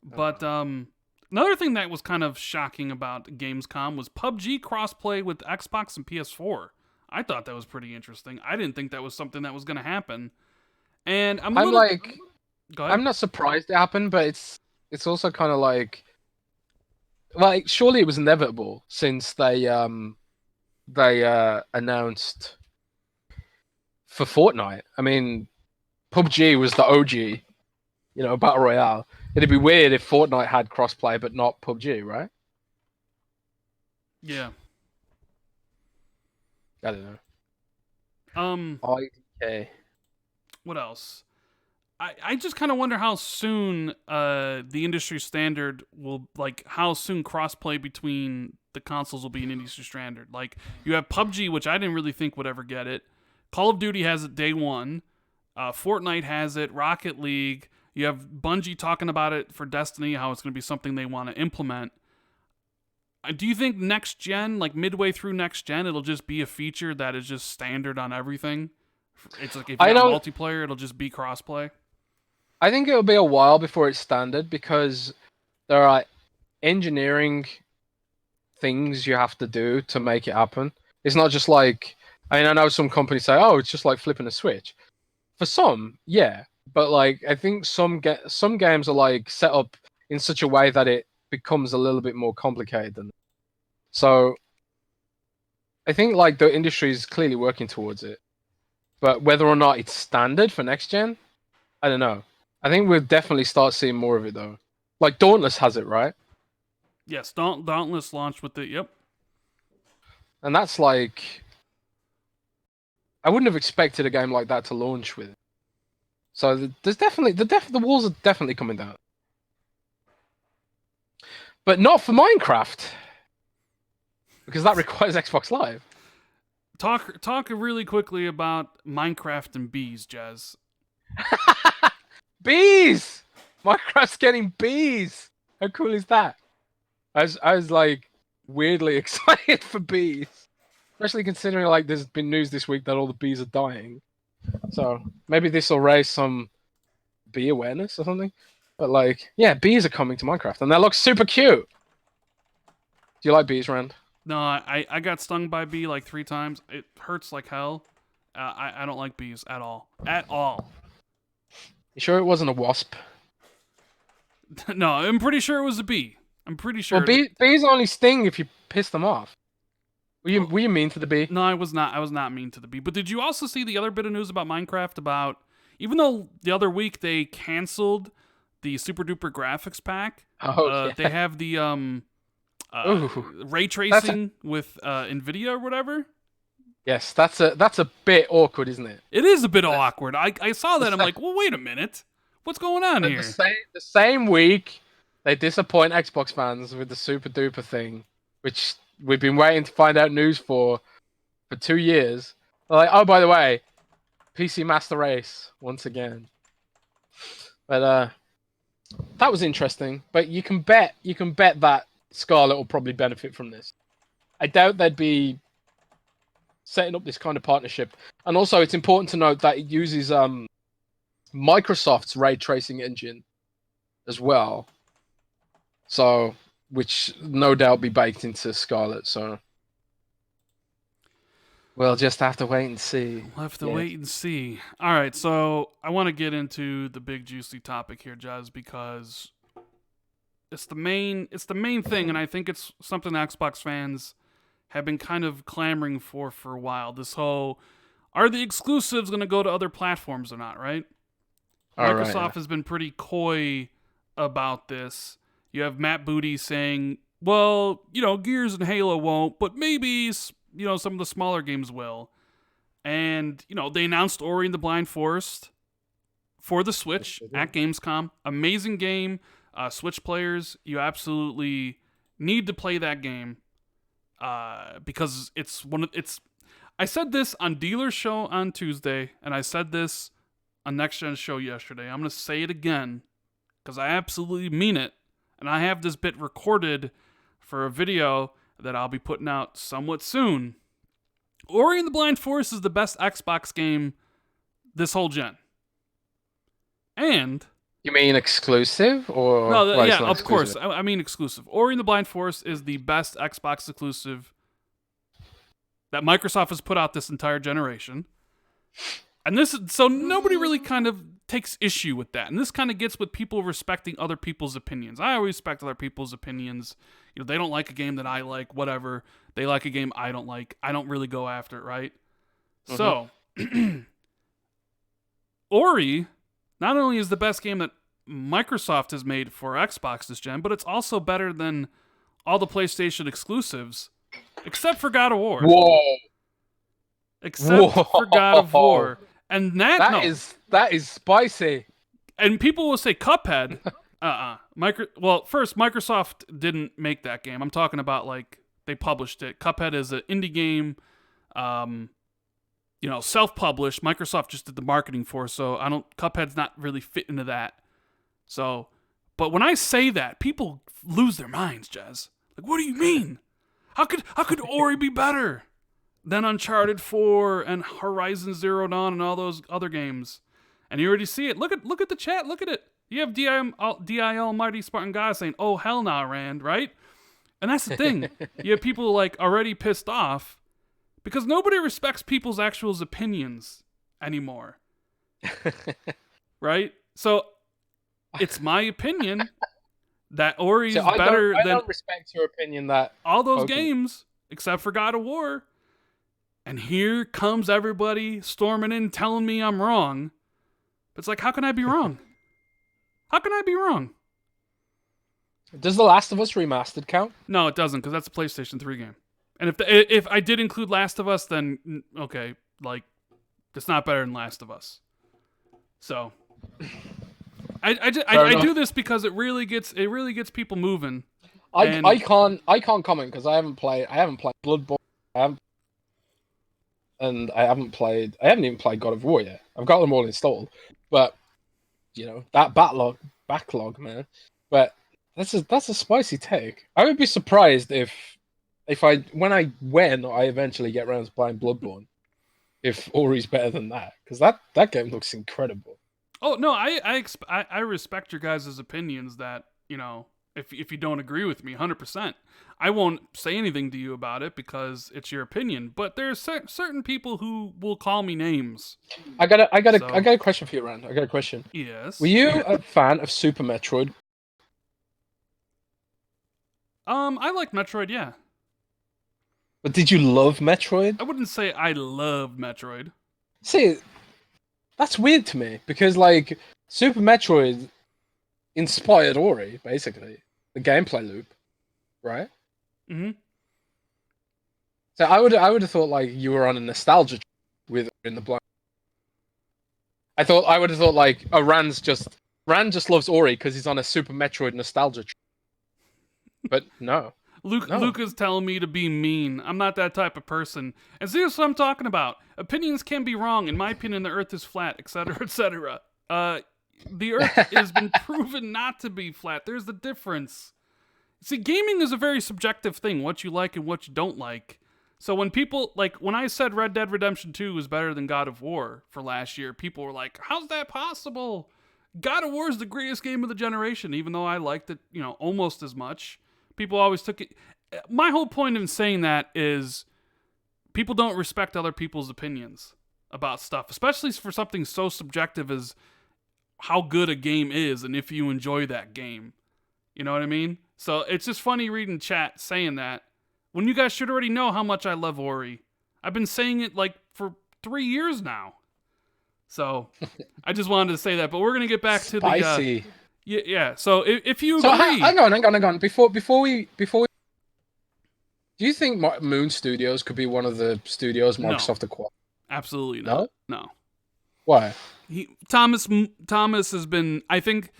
But another thing that was kind of shocking about Gamescom was PUBG crossplay with Xbox and PS4. I thought that was pretty interesting. I didn't think that was something that was going to happen. And I'm
not surprised it happened, but it's also kind of like surely it was inevitable since they announced for Fortnite. I mean, PUBG was the OG, battle royale. It'd be weird if Fortnite had crossplay but not PUBG, right?
Yeah.
I don't know. IDK.
What else? I just kind of wonder how soon the industry standard will, like, how soon crossplay between the consoles will be an industry standard. Like, you have PUBG, which I didn't really think would ever get it. Call of Duty has it day one. Fortnite has it. Rocket League. You have Bungie talking about it for Destiny, how it's going to be something they want to implement. Do you think next gen, like midway through next gen, it'll just be a feature that is just standard on everything? It's like if you have multiplayer, it'll just be crossplay.
I think it'll be a while before it's standard because there are engineering things you have to do to make it happen. It's not just like, I know some companies say, oh, it's just like flipping a switch. For some, yeah, but like I think some games are like set up in such a way that it becomes a little bit more complicated than that. So I think like the industry is clearly working towards it, but whether or not it's standard for next gen, I don't know. I think we'll definitely start seeing more of it though. Like Dauntless has it, right?
Yes, Dauntless launched with it. Yep.
And that's like, I wouldn't have expected a game like that to launch with it. So there's definitely the walls are definitely coming down, but not for Minecraft because that requires Xbox Live.
Talk really quickly about Minecraft and bees, Jazz.
Bees! Minecraft's getting bees. How cool is that? I was like weirdly excited for bees, especially considering like there's been news this week that all the bees are dying. So maybe this will raise some bee awareness or something. But like, yeah, bees are coming to Minecraft and they look super cute. Do you like bees, Rand?
No, I got stung by a bee like 3 times. It hurts like hell. I don't like bees at all. At all.
You sure it wasn't a wasp?
No, I'm pretty sure it was a bee. I'm pretty sure.
Well, bees only sting if you piss them off. Were you mean to the bee?
No, I was not. I was not mean to the bee. But did you also see the other bit of news about Minecraft about, even though the other week they canceled the super duper graphics pack,
Yeah.
they have the ray tracing with NVIDIA or whatever.
Yes, that's a bit awkward, isn't it?
It is a bit awkward. I saw that. I'm like, well, wait a minute. What's going on here?
The same week, they disappoint Xbox fans with the super duper thing, which we've been waiting to find out news for 2 years. They're like, oh, by the way, PC Master Race once again. But that was interesting. But you can bet that Scarlett will probably benefit from this. I doubt they'd be setting up this kind of partnership. And also, it's important to note that it uses Microsoft's ray tracing engine as well. So, which no doubt be baked into Scarlett. So, we'll just have to wait and see.
We'll have to wait and see. All right, so I want to get into the big juicy topic here, Jazz, because it's the main thing, and I think it's something Xbox fans have been kind of clamoring for a while. This whole, are the exclusives going to go to other platforms or not, right? Microsoft has been pretty coy about this. You have Matt Booty saying, well, Gears and Halo won't, but maybe, some of the smaller games will. And, they announced Ori and the Blind Forest for the Switch at Gamescom. Amazing game. Switch players, you absolutely need to play that game. Because I said this on Dealer's show on Tuesday, and I said this on Next Gen's show yesterday. I'm going to say it again, because I absolutely mean it. And I have this bit recorded for a video that I'll be putting out somewhat soon. Ori and the Blind Forest is the best Xbox game this whole gen. And...
You mean exclusive? Or
no, yeah, of course. I mean exclusive. Ori and the Blind Forest is the best Xbox exclusive that Microsoft has put out this entire generation. And so nobody really kind of takes issue with that. And this kind of gets with people respecting other people's opinions. I always respect other people's opinions. They don't like a game that I like, whatever. They like a game I don't like. I don't really go after it, right? Mm-hmm. So, Ori not only is the best game that Microsoft has made for Xbox this gen, but it's also better than all the PlayStation exclusives, except for God of War.
Whoa.
Except for God of War. And
that is spicy.
And people will say Cuphead. Well, first, Microsoft didn't make that game. I'm talking about, like, they published it. Cuphead is an indie game, self-published. Microsoft just did the marketing for it, so Cuphead's not really fit into that. So, but when I say that, people lose their minds, Jez. Like, what do you mean? How could Ori be better than Uncharted 4 and Horizon Zero Dawn and all those other games? And you already see it. Look at the chat. Look at it. You have DIL Mighty Spartan Guy saying, "Oh hell nah, Rand," right? And that's the thing. You have people like already pissed off because nobody respects people's actual opinions anymore, right? So it's my opinion that Ori is better than. I
don't respect your opinion that
all those games except for God of War. And here comes everybody storming in telling me I'm wrong. It's like, how can I be wrong? How can I be wrong?
Does The Last of Us Remastered count?
No, it doesn't, because that's a PlayStation 3 game. And if I did include Last of Us, then okay, like, it's not better than Last of Us. So I do this because it really gets people moving.
I can't comment because I haven't played Bloodborne. I haven't even played God of War yet. I've got them all installed, but that backlog, man. But that's a spicy take. I would be surprised if when I eventually get around to playing Bloodborne, if Ori's better than that, because that game looks incredible.
Oh no, I respect your guys' opinions. That if you don't agree with me, 100%, I won't say anything to you about it because it's your opinion. But there's certain people who will call me names.
I got a question for you, Rand. I got a question.
Yes.
Were you a fan of Super Metroid?
I like Metroid, yeah.
But did you love Metroid?
I wouldn't say I love Metroid.
See, that's weird to me because like Super Metroid inspired Ori, basically the gameplay loop, right?
Mm-hmm.
So I would have thought like you were on a nostalgia with In the Blind. I would have thought like Rand just loves Ori because he's on a Super Metroid nostalgia. But no.
Luke is telling me to be mean. I'm not that type of person. And see what I'm talking about. Opinions can be wrong. In my opinion, the Earth is flat, etc., etc. The Earth has been proven not to be flat. There's the difference. See, gaming is a very subjective thing, what you like and what you don't like. So when people, like, when I said Red Dead Redemption 2 was better than God of War for last year, people were like, how's that possible? God of War is the greatest game of the generation, even though I liked it, almost as much. People always took it. My whole point in saying that is people don't respect other people's opinions about stuff, especially for something so subjective as how good a game is and if you enjoy that game. You know what I mean? So it's just funny reading chat saying that when you guys should already know how much I love Ori. I've been saying it like for 3 years now. So I just wanted to say that, but we're going to get back to
Spicy.
the... Yeah. So if you agree...
Hang on. Before we... Do you think Moon Studios could be one of the studios Microsoft acquired?
Absolutely not. No.
Why?
Thomas has been... I think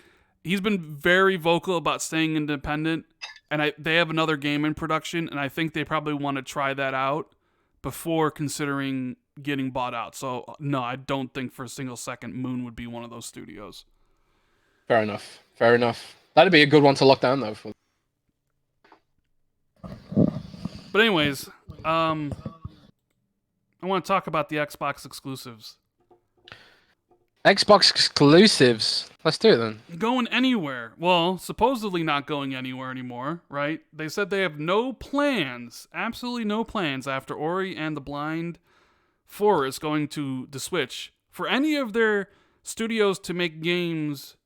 he's been very vocal about staying independent, and they have another game in production, and I think they probably want to try that out before considering getting bought out. So, no, I don't think for a single second Moon would be one of those studios.
Fair enough. That'd be a good one to lock down, though.
But anyways, I want to talk about the Xbox exclusives.
Xbox exclusives. Let's do it then.
Going anywhere. Well, supposedly not going anywhere anymore, right? They said they have no plans, absolutely no plans after Ori and the Blind Forest going to the Switch for any of their studios to make games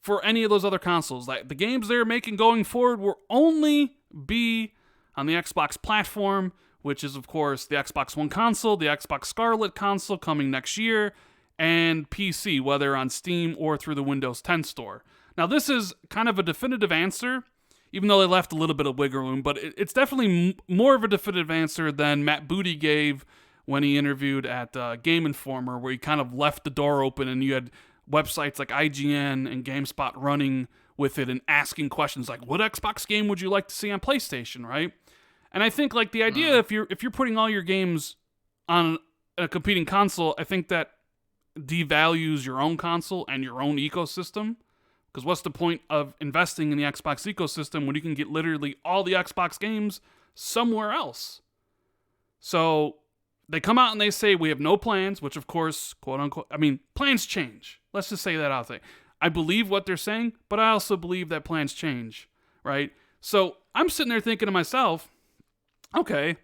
for any of those other consoles. Like the games they're making going forward will only be on the Xbox platform, which is of course the Xbox One console, the Xbox Scarlet console coming next year, and PC, whether on Steam or through the Windows 10 store. Now, this is kind of a definitive answer, even though they left a little bit of wiggle room, but it's definitely more of a definitive answer than Matt Booty gave when he interviewed at Game Informer, where he kind of left the door open and you had websites like IGN and GameSpot running with it and asking questions like, what Xbox game would you like to see on PlayStation, right? And I think like the idea, if you're putting all your games on a competing console, I think that devalues your own console and your own ecosystem. Because what's the point of investing in the Xbox ecosystem when you can get literally all the Xbox games somewhere else? So they come out and they say, we have no plans, which of course, quote unquote, I mean, plans change. Let's just say that out there. I believe what they're saying, but I also believe that plans change, right? So I'm sitting there thinking to myself, okay,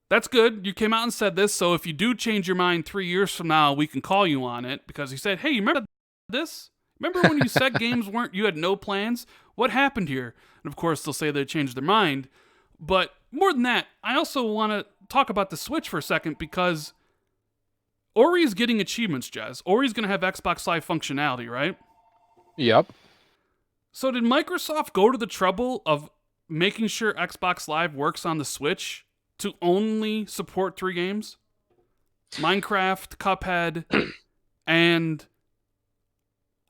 that's good. You came out and said this, so if you do change your mind 3 years from now, we can call you on it. Because he said, hey, you remember this? Remember when you said games you had no plans? What happened here? And of course, they'll say they changed their mind. But more than that, I also want to talk about the Switch for a second, because Ori's getting achievements, Jez. Ori's going to have Xbox Live functionality, right?
Yep.
So did Microsoft go to the trouble of making sure Xbox Live works on the Switch to only support 3 games? Minecraft, Cuphead, and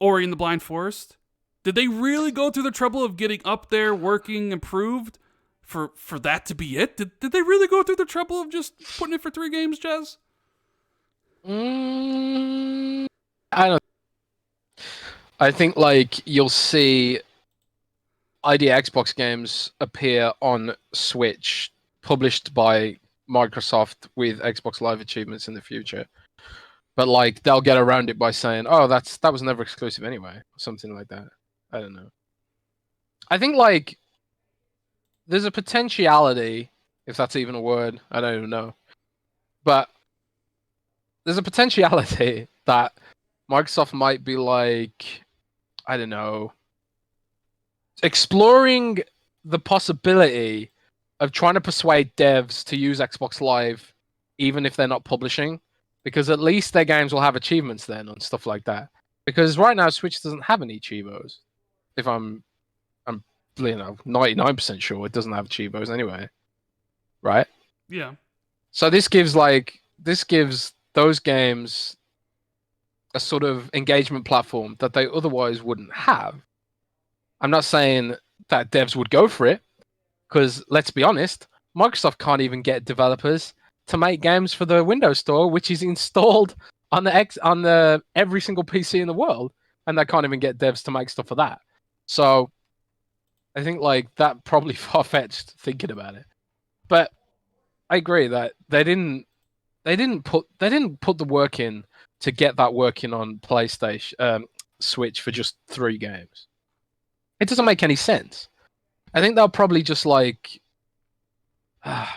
Ori and the Blind Forest? Did they really go through the trouble of getting up there, working, improved for that to be it? Did they really go through the trouble of just putting it for 3 games, Jez?
I don't. I think like you'll see ID Xbox games appear on Switch, published by Microsoft with Xbox Live achievements in the future. But like they'll get around it by saying, "Oh, that was never exclusive anyway," or something like that. I don't know. I think like there's a potentiality, if that's even a word, I don't even know. But there's a potentiality that Microsoft might be like, I don't know, exploring the possibility of trying to persuade devs to use Xbox Live even if they're not publishing, because at least their games will have achievements then on stuff like that. Because right now Switch doesn't have any Chievos. If I'm 99% sure it doesn't have Chievos anyway. Right?
Yeah.
So this gives those games a sort of engagement platform that they otherwise wouldn't have. I'm not saying that devs would go for it, because let's be honest, Microsoft can't even get developers to make games for the Windows Store, which is installed on the every single PC in the world, and they can't even get devs to make stuff for that. So I think like that probably far-fetched thinking about it. But I agree that they didn't put the work in to get that working on PlayStation Switch for just 3 games. It doesn't make any sense. I think they'll probably just like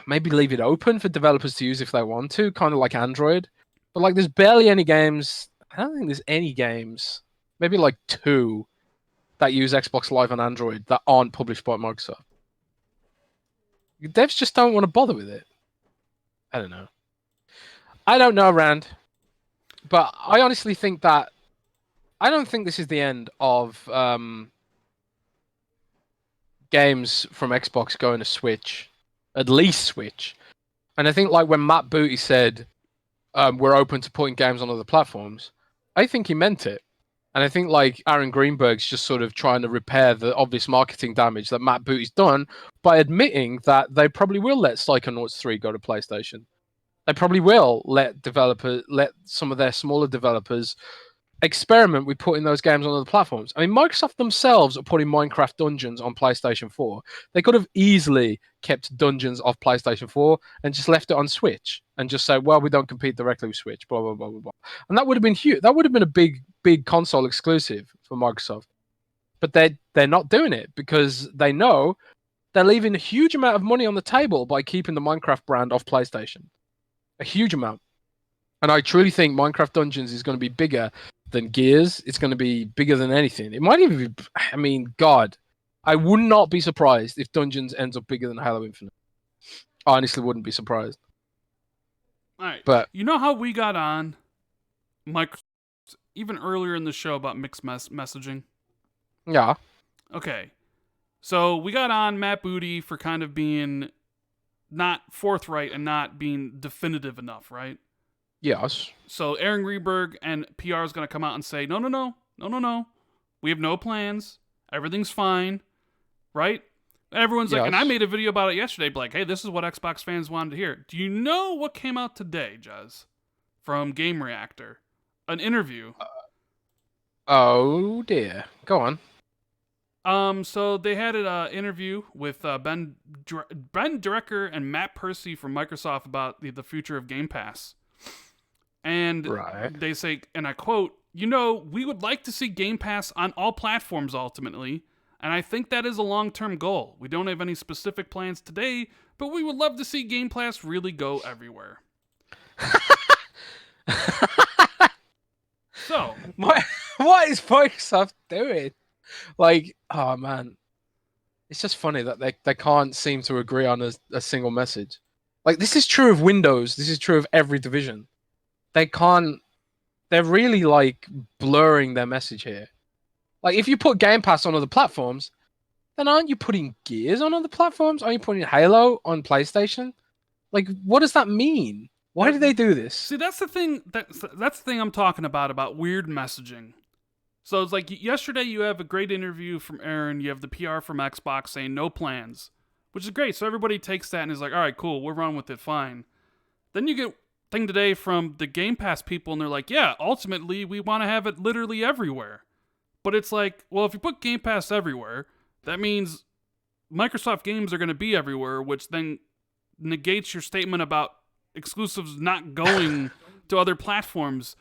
maybe leave it open for developers to use if they want to, kind of like Android. But like there's barely any games. I don't think there's any games, maybe like 2, that use Xbox Live on Android that aren't published by Microsoft. Devs just don't want to bother with it. I don't know. I don't know, Rand. But I honestly think that I don't think this is the end of games from Xbox going to Switch. At least Switch. And I think like when Matt Booty said we're open to putting games on other platforms, I think he meant it. And I think like Aaron Greenberg's just sort of trying to repair the obvious marketing damage that Matt Booty's done by admitting that they probably will let Psychonauts 3 go to PlayStation. They probably will let some of their smaller developers experiment with putting those games on other platforms. I mean, Microsoft themselves are putting Minecraft Dungeons on PlayStation 4. They could have easily kept Dungeons off PlayStation 4 and just left it on Switch and just said, well, we don't compete directly with Switch, blah, blah, blah, blah, blah. And that would have been huge. That would have been a big console exclusive for Microsoft. But they're not doing it because they know they're leaving a huge amount of money on the table by keeping the Minecraft brand off PlayStation. A huge amount. And I truly think Minecraft Dungeons is going to be bigger than Gears. It's going to be bigger than anything. It might even be, I mean, God, I would not be surprised if Dungeons ends up bigger than Halo Infinite. I honestly wouldn't be surprised.
All right.
But
you know how we got on Microsoft even earlier in the show about mixed messaging.
Yeah.
Okay, so we got on Matt Booty for kind of being not forthright and not being definitive enough, right?
Yes.
So Aaron Greenberg and PR is going to come out and say, no. We have no plans. Everything's fine, right? Everyone's like, and I made a video about it yesterday, like, hey, this is what Xbox fans wanted to hear. Do you know what came out today, Jez? From Game Reactor. An interview.
Oh, dear. Go on.
So they had an interview with Ben Drecker and Matt Percy from Microsoft about the future of Game Pass. And they say, and I quote, we would like to see Game Pass on all platforms ultimately, and I think that is a long-term goal. We don't have any specific plans today, but we would love to see Game Pass really go everywhere. So,
what is Microsoft doing? Like, oh man, it's just funny that they can't seem to agree on a single message. Like, this is true of Windows. This is true of every division. They can't. They're really like blurring their message here. Like, if you put Game Pass on other platforms, then aren't you putting Gears on other platforms? Aren't you putting Halo on PlayStation? Like, what does that mean? Why do they do this?
See, that's the thing. That's the thing I'm talking about weird messaging. So it's like yesterday you have a great interview from Aaron. You have the PR from Xbox saying no plans, which is great. So everybody takes that and is like, all right, cool, we're running with it, fine. Then you get thing today from the Game Pass people and they're like, yeah, ultimately we want to have it literally everywhere. But it's like, well, if you put Game Pass everywhere, that means Microsoft games are going to be everywhere, which then negates your statement about exclusives not going to other platforms.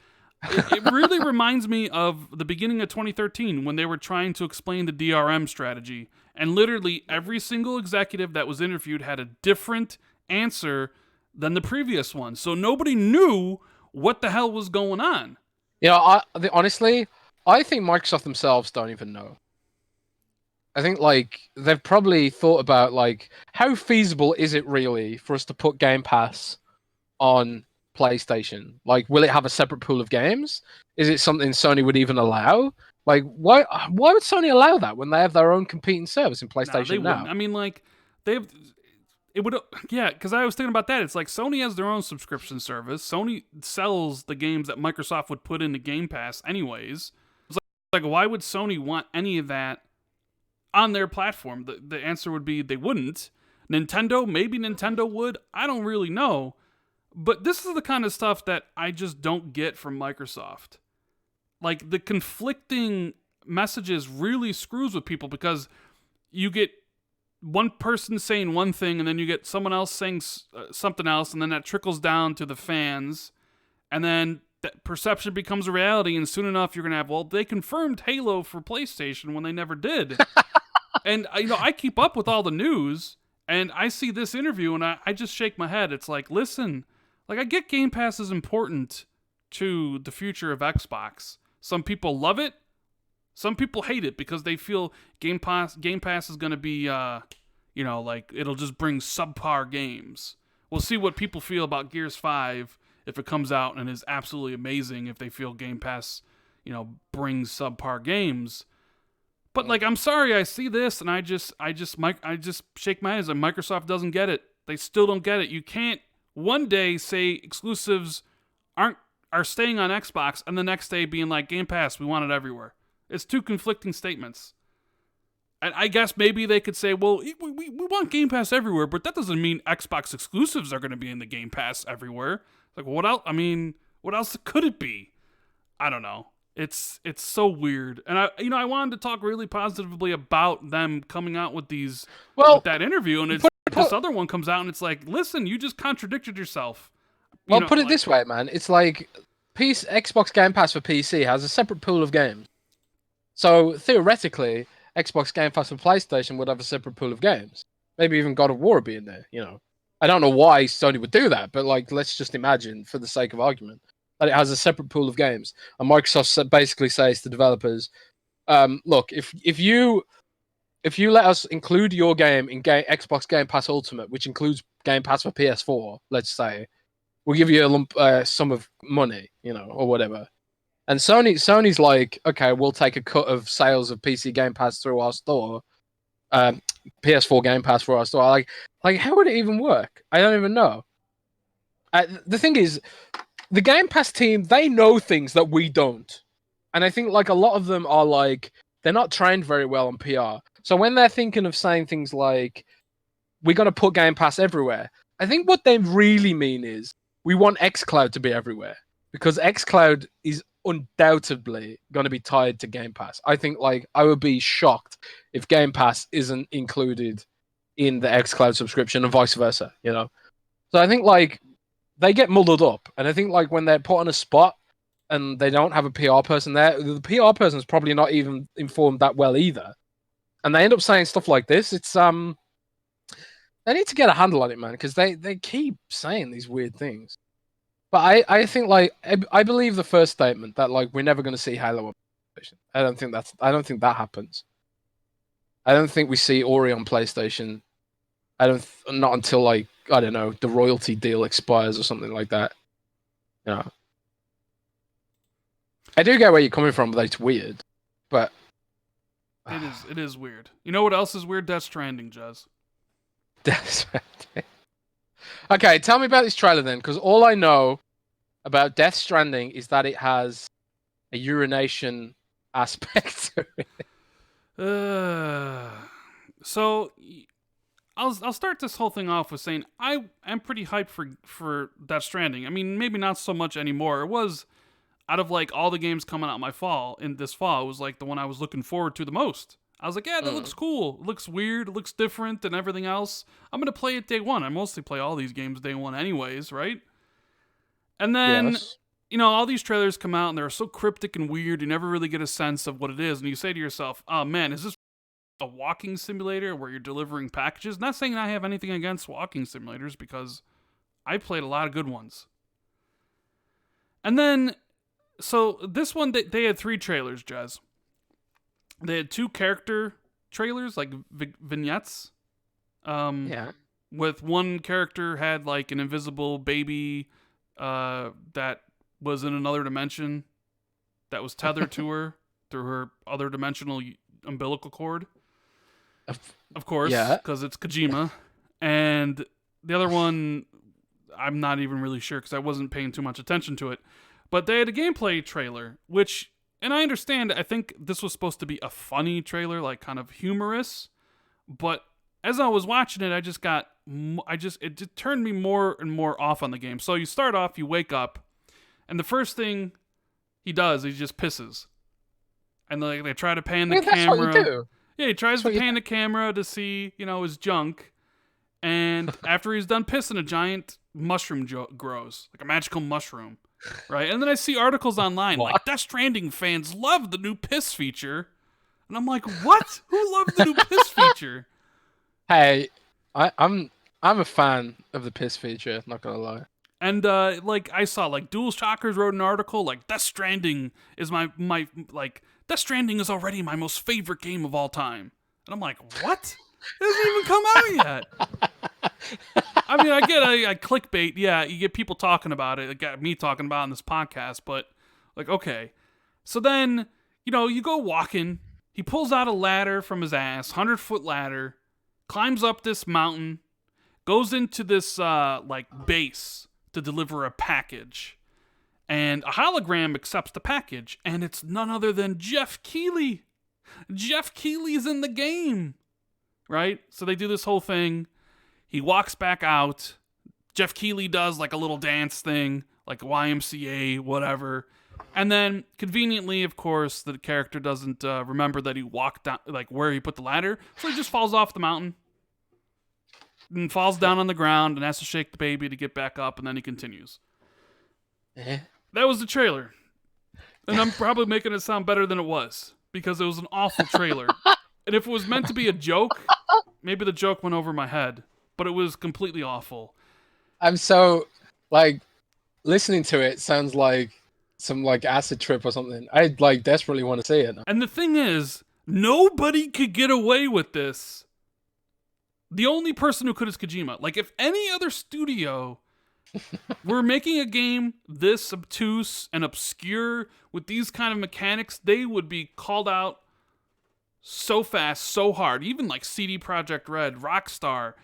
It really reminds me of the beginning of 2013 when they were trying to explain the DRM strategy. And literally every single executive that was interviewed had a different answer than the previous one. So nobody knew what the hell was going on.
Honestly, I think Microsoft themselves don't even know. I think, like, they've probably thought about, like, how feasible is it really for us to put Game Pass on PlayStation? Like, will it have a separate pool of games? Is it something Sony would even allow? Like, why would Sony allow that when they have their own competing service in PlayStation now?
I mean, like, they've... It would, yeah, because I was thinking about that. It's like Sony has their own subscription service. Sony sells the games that Microsoft would put into Game Pass anyways. It's like why would Sony want any of that on their platform? The answer would be they wouldn't. Nintendo, maybe Nintendo would. I don't really know. But this is the kind of stuff that I just don't get from Microsoft. Like, the conflicting messages really screws with people because you get one person saying one thing and then you get someone else saying something else, and then that trickles down to the fans, and then that perception becomes a reality, and soon enough you're going to have, well, they confirmed Halo for PlayStation when they never did. And I keep up with all the news, and I see this interview and I just shake my head. It's like, listen, like, I get Game Pass is important to the future of Xbox. Some people love it. Some people hate it because they feel Game Pass is going to be, like, it'll just bring subpar games. We'll see what people feel about Gears 5 if it comes out and is absolutely amazing, if they feel Game Pass, brings subpar games. But, like, I'm sorry, I see this and I just shake my head. Like, Microsoft doesn't get it. They still don't get it. You can't one day say exclusives are staying on Xbox and the next day being like, Game Pass, we want it everywhere. It's two conflicting statements. And I guess maybe they could say, well, we want Game Pass everywhere, but that doesn't mean Xbox exclusives are going to be in the Game Pass everywhere. Like, what else? I mean, what else could it be? I don't know. It's so weird. And I wanted to talk really positively about them coming out with with that interview, and this other one comes out and it's like, listen, you just contradicted yourself.
Put it this way, man. It's like Xbox Game Pass for PC has a separate pool of games. So theoretically, Xbox Game Pass for PlayStation would have a separate pool of games. Maybe even God of War would be in there, I don't know why Sony would do that, but, like, let's just imagine, for the sake of argument, that it has a separate pool of games. And Microsoft basically says to developers, look, if you let us include your game in Xbox Game Pass Ultimate, which includes Game Pass for PS4, let's say, we'll give you a lump sum of money, or whatever. And Sony's like, okay, we'll take a cut of sales of PC Game Pass through our store, PS4 Game Pass for our store. Like how would it even work? I don't even know. The thing is, the Game Pass team, they know things that we don't. And I think like a lot of them are like, they're not trained very well on PR. So when they're thinking of saying things like, we're going to put Game Pass everywhere, I think what they really mean is, we want xCloud to be everywhere. Because xCloud is undoubtedly going to be tied to Game Pass. I think like I would be shocked if Game Pass isn't included in the xCloud subscription and vice versa, you know? So I think like they get muddled up. And I think like when they're put on a spot and they don't have a PR person there, the PR person's probably not even informed that well either. And they end up saying stuff like this. It's they need to get a handle on it, man, because they keep saying these weird things. But I think like I believe the first statement that like we're never going to see Halo on PlayStation. I don't think that happens. I don't think we see Ori on PlayStation. Not until like I don't know, the royalty deal expires or something like that. You know. I do get where you're coming from, but it's weird. But
it is weird. You know what else is weird? Death Stranding, Jez.
Death Stranding. Okay, tell me about this trailer then, because all I know about Death Stranding is that it has a urination aspect to it.
So I'll start this whole thing off with saying I am pretty hyped for Death Stranding. I mean, maybe not so much anymore. It was out of like all the games coming out this fall, it was like the one I was looking forward to the most. I was like, yeah, that looks cool. It looks weird. It looks different than everything else. I'm going to play it day one. I mostly play all these games day one anyways, right? And then, you know, all these trailers come out and they're so cryptic and weird. You never really get a sense of what it is. And you say to yourself, oh man, is this a walking simulator where you're delivering packages? Not saying I have anything against walking simulators because I played a lot of good ones. And then, so this one, they had 3 trailers, Jez. They had 2 character trailers, like vignettes. With one character had like an invisible baby that was in another dimension that was tethered to her through her other dimensional umbilical cord. Of course, because it's Kojima. And the other one, I'm not even really sure because I wasn't paying too much attention to it. But they had a gameplay trailer, which... And I understand, I think this was supposed to be a funny trailer, like kind of humorous. But as I was watching it, it just turned me more and more off on the game. So you start off, you wake up, and the first thing he does, he just pisses. And they try to pan the camera. That's what you do. Yeah, he tries to pan the camera to see, you know, his junk. And after he's done pissing, a giant mushroom grows, like a magical mushroom. Right, and then I see articles online like Death Stranding fans love the new piss feature, and I'm like, what? Who loved the new piss feature?
Hey, I'm a fan of the piss feature. Not gonna lie.
And like I saw like Dual Shockers wrote an article like Death Stranding is my Death Stranding is already my most favorite game of all time, and I'm like, what? It hasn't even come out yet. I mean, I get a clickbait. Yeah, you get people talking about it. It got me talking about it on this podcast. But, like, okay. So then, you know, you go walking. He pulls out a ladder from his ass, 100-foot ladder, climbs up this mountain, goes into this, base to deliver a package. And a hologram accepts the package. And it's none other than Jeff Keighley. Jeff Keighley's in the game. Right? So they do this whole thing. He walks back out. Jeff Keighley does like a little dance thing, like YMCA, whatever. And then, conveniently, of course, the character doesn't remember that he walked down, like where he put the ladder. So he just falls off the mountain and falls down on the ground and has to shake the baby to get back up. And then he continues. That was the trailer. And I'm probably making it sound better than it was because it was an awful trailer. And if it was meant to be a joke, maybe the joke went over my head. But it was completely awful.
I'm so, like, listening to it sounds like some, like, acid trip or something. I, like, desperately want to see it now.
And the thing is, nobody could get away with this. The only person who could is Kojima. Like, if any other studio We're making a game this obtuse and obscure with these kind of mechanics. They would be called out so fast, so hard. Even like CD Projekt Red, Rockstar.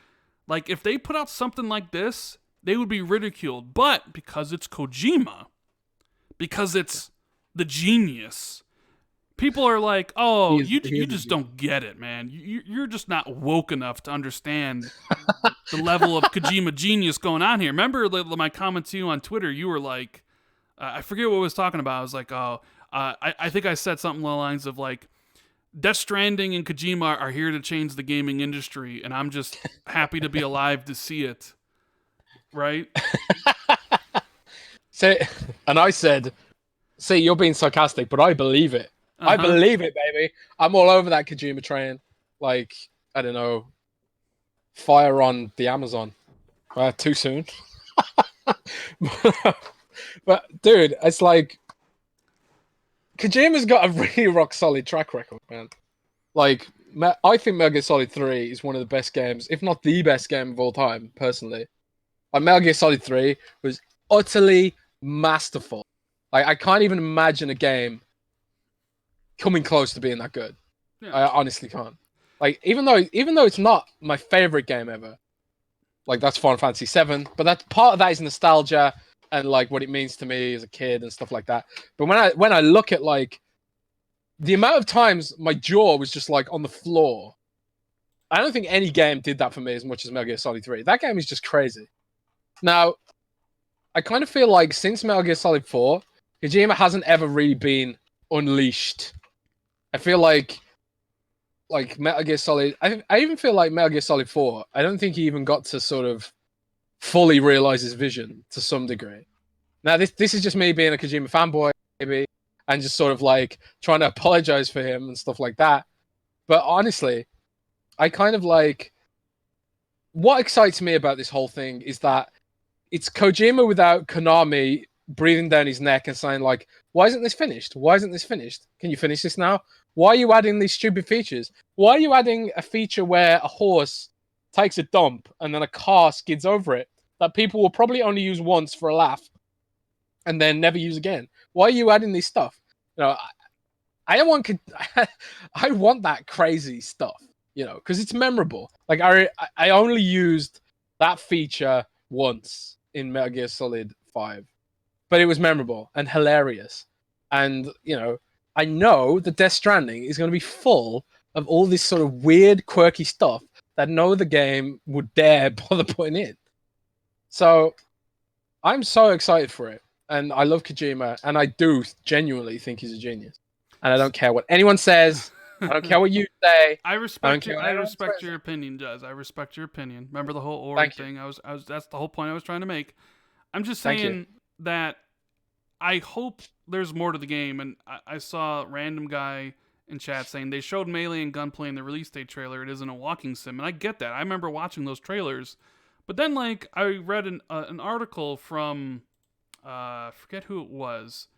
Like, if they put out something like this, they would be ridiculed. But because it's Kojima, because it's the genius, people are like, oh, you just don't get it, man. You're just not woke enough to understand the level of Kojima genius going on here. Remember my comment to you on Twitter? You were like, I forget what I was talking about. I was like, oh, I think I said something along the lines of like, Death Stranding and Kojima are here to change the gaming industry, and I'm just happy to be alive to see it. Right?
And I said, see, you're being sarcastic, but I believe it. I believe it, baby. I'm all over that Kojima train. Like, I don't know, fire on the Amazon. Too soon. But, dude, it's like, Kojima's got a really rock solid track record, man. Like, I think Metal Gear Solid 3 is one of the best games, if not the best game of all time, personally. Like, Metal Gear Solid 3 was utterly masterful. Like, I can't even imagine a game coming close to being that good. Yeah. I honestly can't. Like, even though it's not my favorite game ever, like, that's Final Fantasy VII, but that part of that is nostalgia and like what it means to me as a kid and stuff like that. But when I look at like the amount of times my jaw was just like on the floor, I don't think any game did that for me as much as Metal Gear Solid 3. That game is just crazy. Now, I kind of feel like since Metal Gear Solid 4, Kojima hasn't ever really been unleashed. I feel like Metal Gear Solid, I even feel like Metal Gear Solid 4, I don't think he even got to sort of fully realize his vision to some degree. Now, this is just me being a Kojima fanboy, maybe, and just sort of like trying to apologize for him and stuff like that. But honestly, I kind of like, what excites me about this whole thing is that it's Kojima without Konami breathing down his neck and saying like, why isn't this finished? Why isn't this finished? Can you finish this now? Why are you adding these stupid features? Why are you adding a feature where a horse takes a dump and then a car skids over it that people will probably only use once for a laugh and then never use again? Why are you adding this stuff? You know, I want that crazy stuff, you know, because it's memorable. Like I only used that feature once in Metal Gear Solid 5, but it was memorable and hilarious. And, you I know that Death Stranding is going to be full of all this sort of weird, quirky stuff that no other game would dare bother putting in. So I'm so excited for it. And I love Kojima, and I do genuinely think he's a genius. And I don't care what anyone says. I don't care what you say.
I respect your opinion, Jez. I respect your opinion. Remember the whole Ori thing? I was that's the whole point I was trying to make. I'm just saying that I hope there's more to the game. And I saw a random guy in chat saying they showed melee and gunplay in the release date trailer. It isn't a walking sim, and I get that. I remember watching those trailers, but then like I read an article from forget who it was,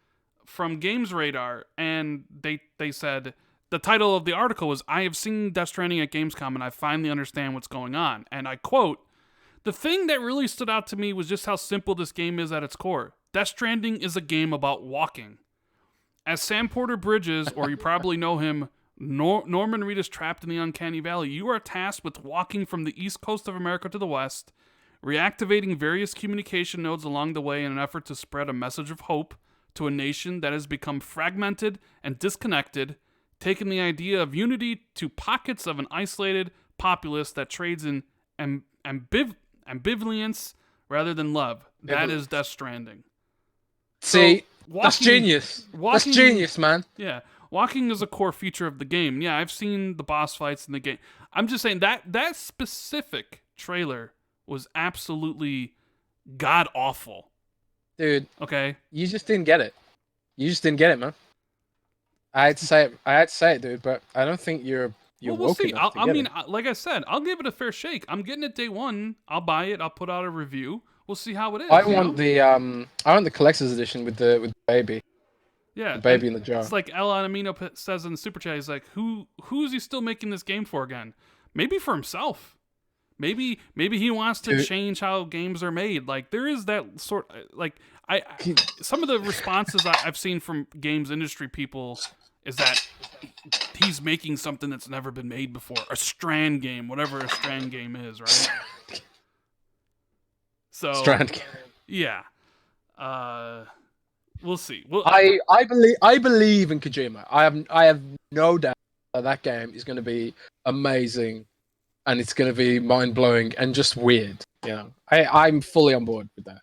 from Games Radar, and they said the title of the article was "I have seen Death Stranding at Gamescom and I finally understand what's going on." And I quote, "The thing that really stood out to me was just how simple this game is at its core. Death Stranding is a game about walking. As Sam Porter Bridges, or you probably know him, Norman Reedus trapped in the Uncanny Valley, you are tasked with walking from the east coast of America to the west, reactivating various communication nodes along the way in an effort to spread a message of hope to a nation that has become fragmented and disconnected, taking the idea of unity to pockets of an isolated populace that trades in ambivalence rather than love. That is Death Stranding."
See, that's genius. That's genius, man.
Yeah. Walking is a core feature of the game. Yeah, I've seen the boss fights in the game. I'm just saying that specific trailer was absolutely god-awful.
Dude.
Okay?
You just didn't get it. You just didn't get it, man. I had to say it, dude, but I don't think you're
we'll see.
enough
I mean, like I said, I'll give it a fair shake. I'm getting it day one. I'll buy it. I'll put out a review. We'll see how it is.
I want the collector's edition with the baby.
Yeah,
the baby in the jar.
It's like El Anamino says in the super chat. He's like, who's he still making this game for again? Maybe for himself. Maybe he wants to
Dude.
change how games are made. Like there is that sort. Like some of the responses I've seen from games industry people is that he's making something that's never been made before, a Strand game, whatever a Strand game is, right? So
Strand.
yeah, we'll see. Well,
I believe in Kojima. I have no doubt that game is going to be amazing, and it's going to be mind blowing and just weird. You know, I'm fully on board with that.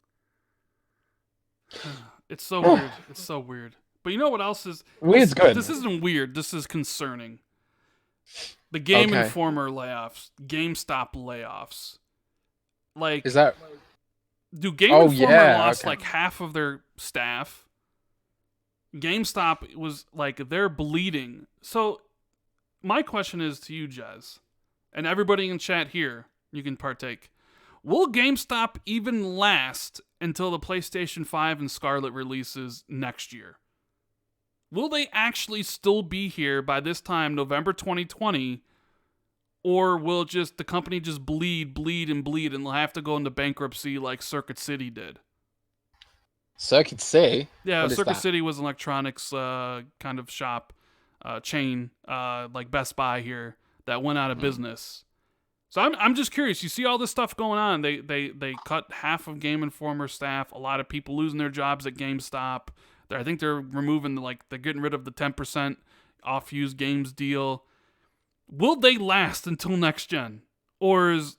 it's so weird. It's so weird. But you know what else is
Weird's good.
This isn't weird. This is concerning. The Game
Okay.
Informer layoffs, GameStop layoffs. Like,
Is that?
do Game
Oh,
Informer
yeah,
lost
okay.
like half of their staff? GameStop was like they're bleeding. So my question is to you, Jez, and everybody in chat here, you can partake. Will GameStop even last until the PlayStation 5 and Scarlet releases next year? Will they actually still be here by this time, November 2020? Or will just the company just bleed, and they'll have to go into bankruptcy like Circuit City did?
Circuit City?
Yeah,
What is
Circuit
that?
City was an electronics kind of shop chain, like Best Buy here, that went out of business. So I'm just curious. You see all this stuff going on. They cut half of Game Informer staff. A lot of people losing their jobs at GameStop. I think they're removing they're getting rid of the 10% off used games deal. Will they last until next gen, or is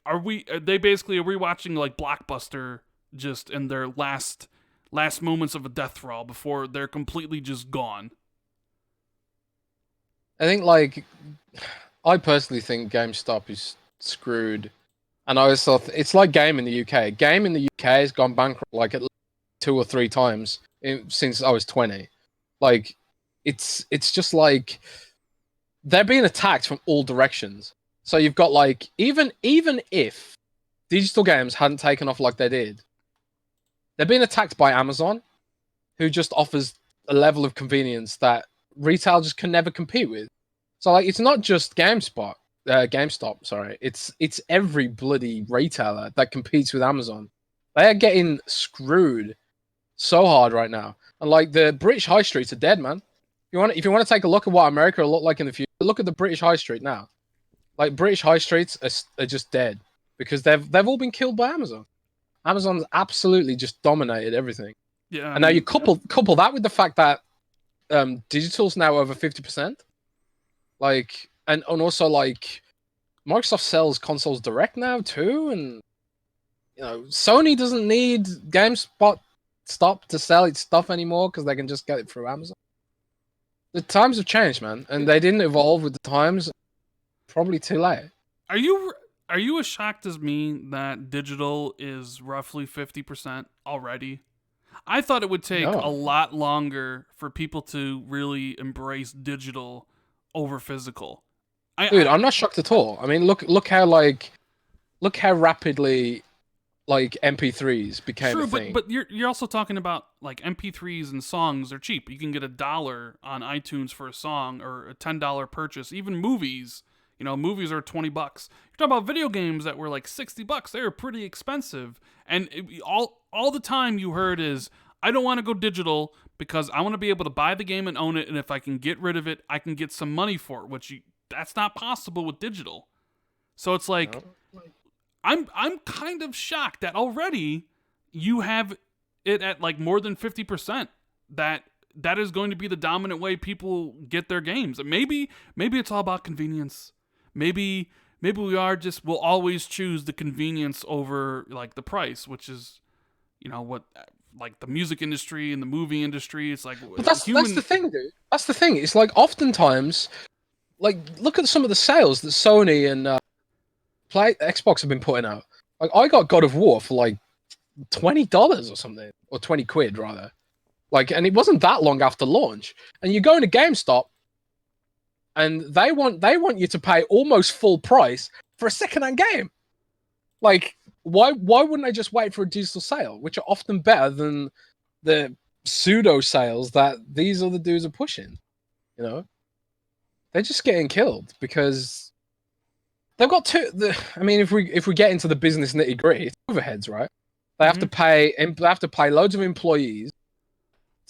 are we watching like Blockbuster just in their last moments of a death thrall before they're completely just gone?
I think I personally think GameStop is screwed, and I always thought it's like Game in the UK. Game in the UK has gone bankrupt like at least 2 or 3 times since I was 20. Like, it's just like they're being attacked from all directions. So you've got even if digital games hadn't taken off like they did, they're being attacked by Amazon, who just offers a level of convenience that retail just can never compete with. So it's not just GameStop, sorry. It's every bloody retailer that competes with Amazon. They are getting screwed so hard right now. And the British high streets are dead, man. If you want to take a look at what America will look like in the future, look at the British high street now. British high streets are just dead because they've all been killed by Amazon. Amazon's absolutely just dominated everything.
Yeah,
and now you couple that with the fact that digital's now over 50%. And also Microsoft sells consoles direct now too, and Sony doesn't need GameSpot to sell its stuff anymore because they can just get it through Amazon. The times have changed, man, and they didn't evolve with the times. Probably too late.
Are you as shocked as me that digital is roughly 50% already? I thought it would take a lot longer for people to really embrace digital over physical.
I'm not shocked at all. I mean, look how rapidly MP3s became a thing.
But you're also talking about MP3s and songs are cheap. You can get $1 on iTunes for a song or a $10 purchase. Even movies, movies are $20. You're talking about video games that were $60. They were pretty expensive, and all the time you heard is, I don't want to go digital because I want to be able to buy the game and own it, and if I can get rid of it, I can get some money for it, that's not possible with digital. So it's I'm kind of shocked that already you have it at more than 50%. That is going to be the dominant way people get their games. And maybe it's all about convenience. Maybe we'll always choose the convenience over the price, which is what the music industry and the movie industry. It's
but that's the thing, dude. That's the thing. It's oftentimes look at some of the sales that Sony and Xbox have been putting out. I got God of War for $20 or something, or 20 quid rather. And it wasn't that long after launch. And you go into GameStop, and they want you to pay almost full price for a secondhand game. Why wouldn't they just wait for a digital sale, which are often better than the pseudo sales that these other dudes are pushing? They're just getting killed because they've got I mean, if we get into the business nitty gritty, it's overheads, right? They have to pay, and they have to pay loads of employees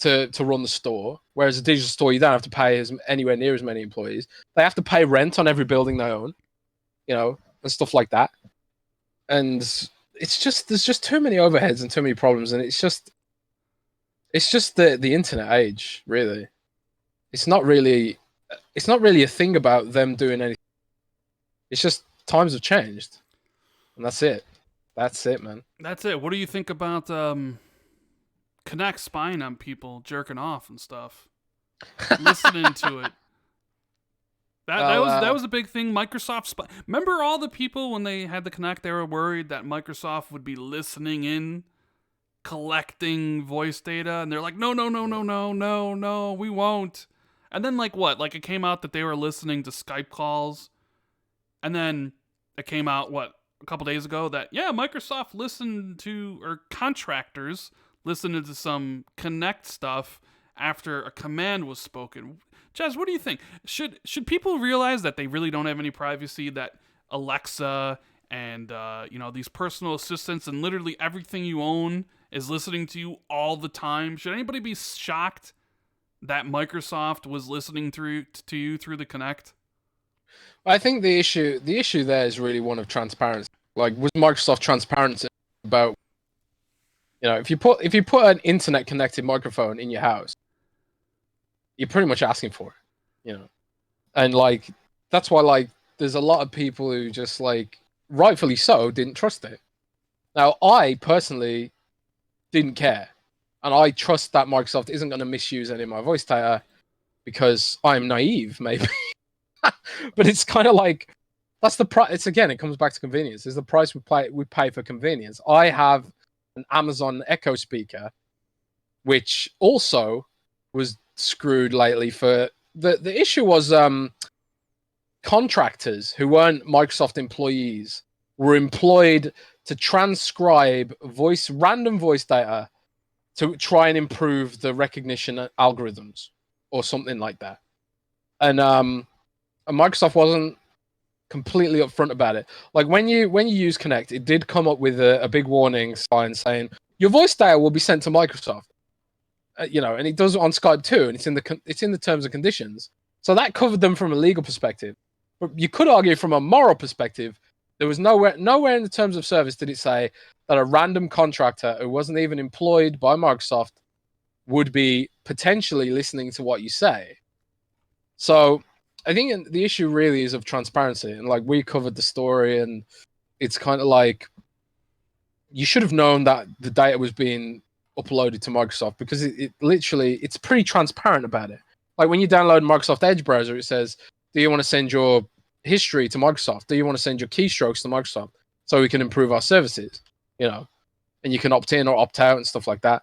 to run the store. Whereas a digital store, you don't have to pay anywhere near as many employees. They have to pay rent on every building they own, and stuff like that. And it's just there's just too many overheads and too many problems, and it's just the internet age, really. It's not really a thing about them doing anything. It's just times have changed, and that's it. That's it, man.
That's it. What do you think about Connect spying on people, jerking off and stuff, listening to it? That was a big thing. Microsoft remember all the people when they had the Connect, they were worried that Microsoft would be listening in, collecting voice data, and they're like, no, we won't. And then it came out that they were listening to Skype calls, and then it came out a couple days ago that Microsoft listened to, or contractors listened to some Connect stuff after a command was spoken. Jazz, what do you think? Should people realize that they really don't have any privacy? That Alexa and these personal assistants and literally everything you own is listening to you all the time? Should anybody be shocked that Microsoft was listening to you through the Connect?
I think the issue there is really one of transparency. Like, was Microsoft transparent about, if you put an internet connected microphone in your house, you're pretty much asking for it, and that's why there's a lot of people who just rightfully so didn't trust it. Now, I personally didn't care, and I trust that Microsoft isn't going to misuse any of my voice data because I'm naive, maybe. But it's kind of that's the price. It comes back to convenience. It's the price we pay for convenience. I have an Amazon Echo speaker, which also was screwed lately. For the issue was contractors who weren't Microsoft employees were employed to transcribe random voice data to try and improve the recognition algorithms or something like that. And Microsoft wasn't completely upfront about it. Like when you use Connect, it did come up with a big warning sign saying your voice data will be sent to Microsoft. And it does it on Skype too, and it's in the terms and conditions. So that covered them from a legal perspective. But you could argue from a moral perspective, there was nowhere in the terms of service did it say that a random contractor who wasn't even employed by Microsoft would be potentially listening to what you say. So I think the issue really is of transparency, and we covered the story, and it's kind of you should have known that the data was being uploaded to Microsoft because it's pretty transparent about it. Like when you download Microsoft Edge browser, it says, do you want to send your history to Microsoft? Do you want to send your keystrokes to Microsoft so we can improve our services? And you can opt in or opt out and stuff like that.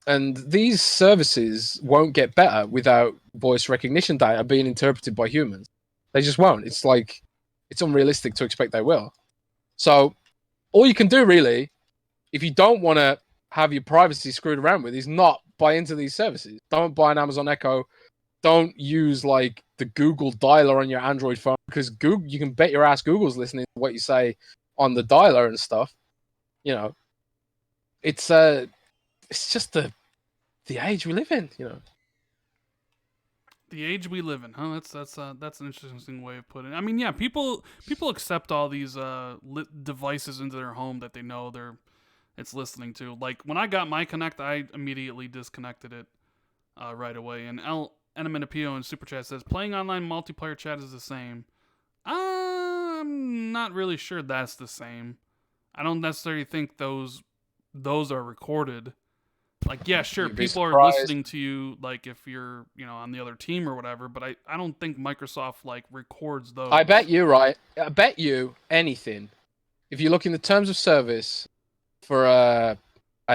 And these services won't get better without voice recognition data being interpreted by humans. They just won't. It's unrealistic to expect they will. So all you can do really, if you don't want to have your privacy screwed around with, is not buy into these services. Don't buy an Amazon Echo. Don't use the Google dialer on your Android phone, because you can bet your ass Google's listening to what you say on the dialer and stuff. It's just the age we live in,
The age we live in, huh? That's an interesting way of putting it. I mean, yeah, people accept all these devices into their home that they know it's listening to. Like when I got my Connect, I immediately disconnected it right away. And Enaminapio in Super Chat says playing online multiplayer chat is the same. I'm not really sure that's the same. I don't necessarily think those are recorded. Yeah, sure, people are listening to you, if you're, on the other team or whatever, but I don't think Microsoft, records those.
I bet you, right? I bet you anything. If you look in the terms of service for, I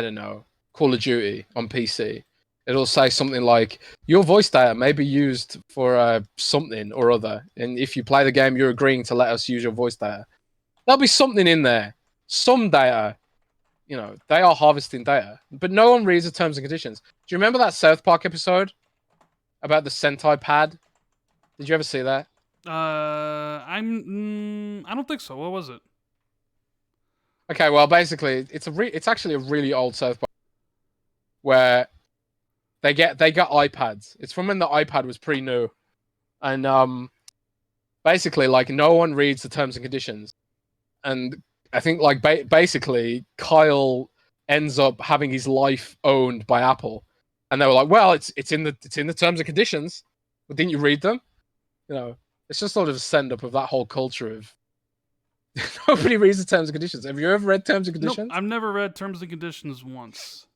don't know, Call of Duty on PC, it'll say something like, your voice data may be used for something or other, and if you play the game, you're agreeing to let us use your voice data. There'll be something in there. Some data. They are harvesting data, but no one reads the terms and conditions. Do you remember that South Park episode about the Sentai pad? Did you ever see that?
I don't think so. What was it?
Okay, well, basically, it's actually a really old South Park where they got iPads. It's from when the iPad was pretty new, and basically, like no one reads the terms and conditions, and I think like basically Kyle ends up having his life owned by Apple, and they were like, well, it's in the terms and conditions, but didn't you read them? You know, it's just sort of a send up of that whole culture of nobody reads the terms and conditions. Have you ever read terms and
Nope,
conditions?
I've never read terms and conditions once.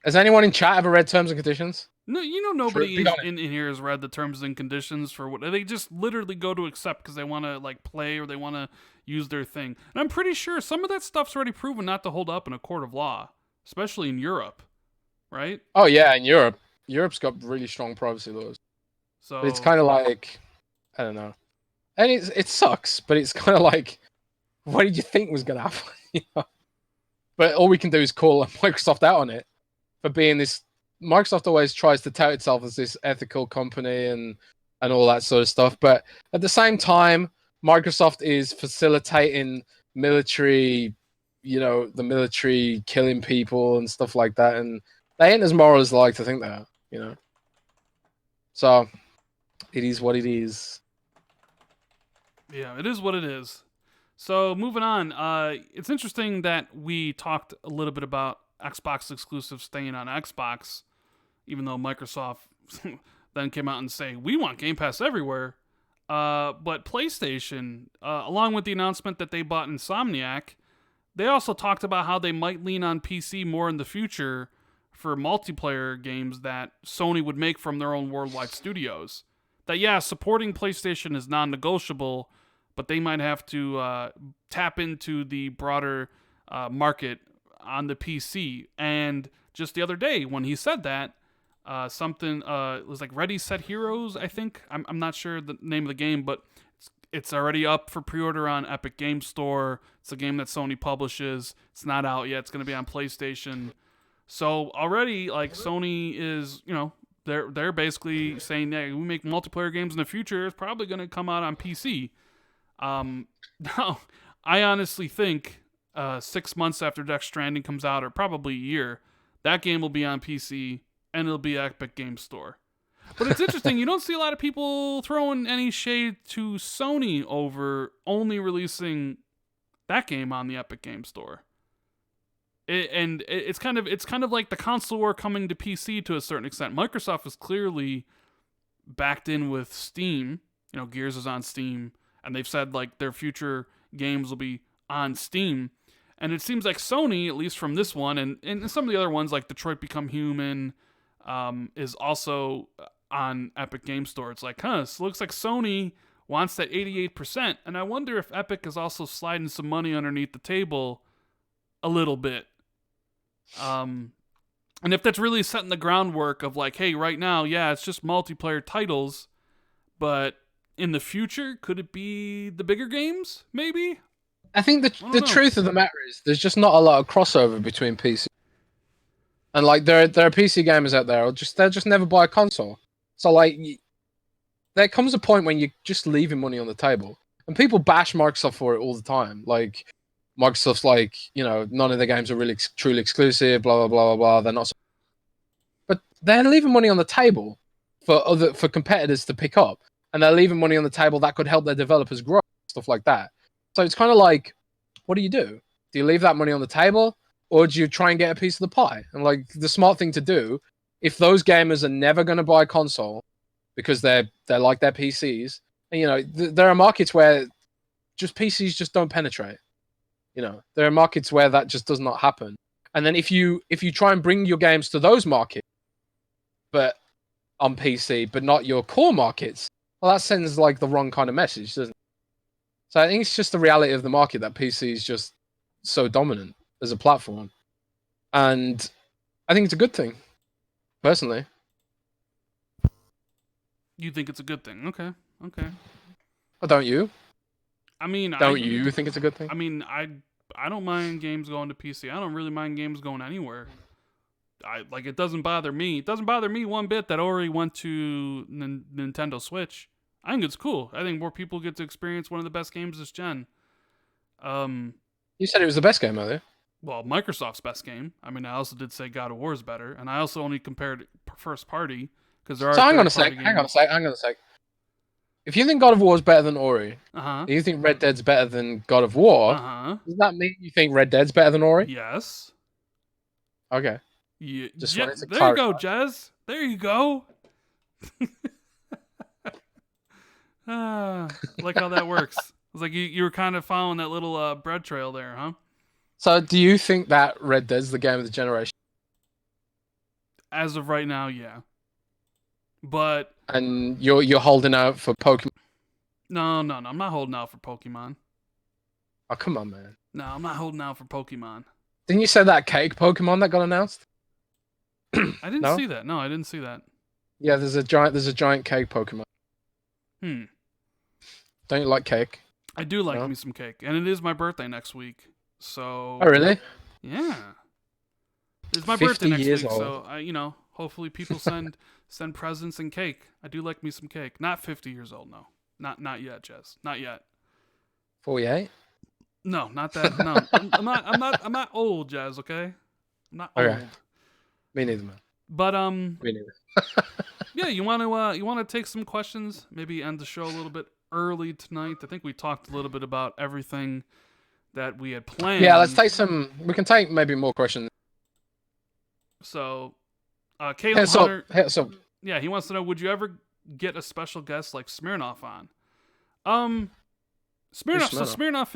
Has anyone in chat ever read terms and conditions?
No,
True.
nobody
Be
is
honest.
in here has read the terms and conditions for what they just literally go to accept because they want to like play or they want to use their thing. And I'm pretty sure some of that stuff's already proven not to hold up in a court of law, especially in Europe, right?
Oh yeah, in Europe, Europe's got really strong privacy laws, but it's
So
kind of like I don't know, and it sucks, but it's kind of like, what did you think was gonna happen? You know? But all we can do is call Microsoft out on it for being this. Microsoft always tries to tout itself as this ethical company and all that sort of stuff, but at the same time, Microsoft is facilitating military, the military killing people and stuff like that, and they ain't as moral as I like to think they are. So it is what it is.
yeah, it is what it is. So moving on, it's interesting that we talked a little bit about Xbox exclusives staying on Xbox, even though Microsoft then came out and say we want Game Pass everywhere. But PlayStation, along with the announcement that they bought Insomniac, they also talked about how they might lean on PC more in the future for multiplayer games that Sony would make from their own worldwide studios. That, yeah, supporting PlayStation is non negotiable, but they might have to tap into the broader market on the PC. And just the other day, when he said that, something it was like Ready Set Heroes, I think. I'm not sure the name of the game, but it's already up for pre-order on Epic Game Store. It's a game that Sony publishes. It's not out yet. It's going to be on PlayStation. So already, like Sony is, they're basically saying that we make multiplayer games in the future. It's probably going to come out on PC. Now, I honestly think 6 months after Death Stranding comes out, or probably a year, that game will be on PC and it'll be Epic Game Store. But it's interesting, you don't see a lot of people throwing any shade to Sony over only releasing that game on the Epic Game Store. It's kind of like the console war coming to PC to a certain extent. Microsoft is clearly backed in with Steam. Gears is on Steam, and they've said like their future games will be on Steam. And it seems like Sony, at least from this one, and some of the other ones like Detroit Become Human, is also on Epic Game Store. It's like, it looks like Sony wants that 88%, and I wonder if Epic is also sliding some money underneath the table a little bit. And if that's really setting the groundwork of like, hey, right now, yeah, it's just multiplayer titles, but in the future, could it be the bigger games? Maybe.
I think the truth of the matter is there's just not a lot of crossover between PC and like there are PC gamers out there they'll just never buy a console. So like there comes a point when you're just leaving money on the table, and people bash Microsoft for it all the time. Like Microsoft's like, none of their games are really truly exclusive, blah blah blah blah blah. They're not, but they're leaving money on the table for competitors to pick up, and they're leaving money on the table that could help their developers grow, stuff like that. So it's kind of like, what do? Do you leave that money on the table, or do you try and get a piece of the pie? And like the smart thing to do, if those gamers are never going to buy a console because they're like their PCs, and there are markets where just PCs just don't penetrate. There are markets where that just does not happen. And then if you try and bring your games to those markets, but on PC, but not your core markets, well, that sends like the wrong kind of message, doesn't it? So I think it's just the reality of the market that PC is just so dominant as a platform. And I think it's a good thing, personally.
You think it's a good thing? Okay.
Or don't you?
I mean,
don't you think it's a good thing?
I mean, I don't mind games going to PC. I don't really mind games going anywhere. It doesn't bother me. It doesn't bother me one bit that Ori went to Nintendo Switch. I think it's cool. I think more people get to experience one of the best games this gen.
You said it was the best game earlier.
Well, Microsoft's best game. I mean, I also did say God of War is better, and I also only compared first party because there are.
So hang on a
third-party
sec.
games.
Hang on a sec. If you think God of War is better than Ori,
Uh-huh.
do you think Red Dead's better than God of War?
Uh-huh.
Does that mean you think Red Dead's better than Ori?
Yes.
Okay.
Yeah.
Just wanted to
There you go,
clarify.
Jez. There you go. Like how that works. It's like you were kind of following that little bread trail there, huh?
So do you think that Red Dead's the game of the generation?
As of right now, yeah. But
And you're holding out for Pokemon?
no. I'm not holding out for Pokemon.
Oh, come on, man.
No, I'm not holding out for Pokemon.
Didn't you say that cake Pokemon that got announced?
I didn't
No?
see that. No, I didn't see that.
Yeah, there's a giant cake Pokemon. Don't you like cake?
I do like
No?
me some cake, and it is my birthday next week. So
Oh, really?
yeah, it's my
50
birthday next
years
week.
old.
So hopefully people send presents and cake. I do like me some cake. Not 50 years old, no. Not yet, Jess. Not yet.
48?
No, not that. No, I'm not old, Jazz. Okay, I'm not old.
Okay. Me neither, man.
But
Me neither.
yeah, you want to take some questions? Maybe end the show a little bit early tonight. I think we talked a little bit about everything that we had planned.
Yeah, let's take some. We can take maybe more questions.
So, Caleb Hunter.
So
Yeah, he wants to know: would you ever get a special guest like Smirnoff on? Smirnoff. So Smirnoff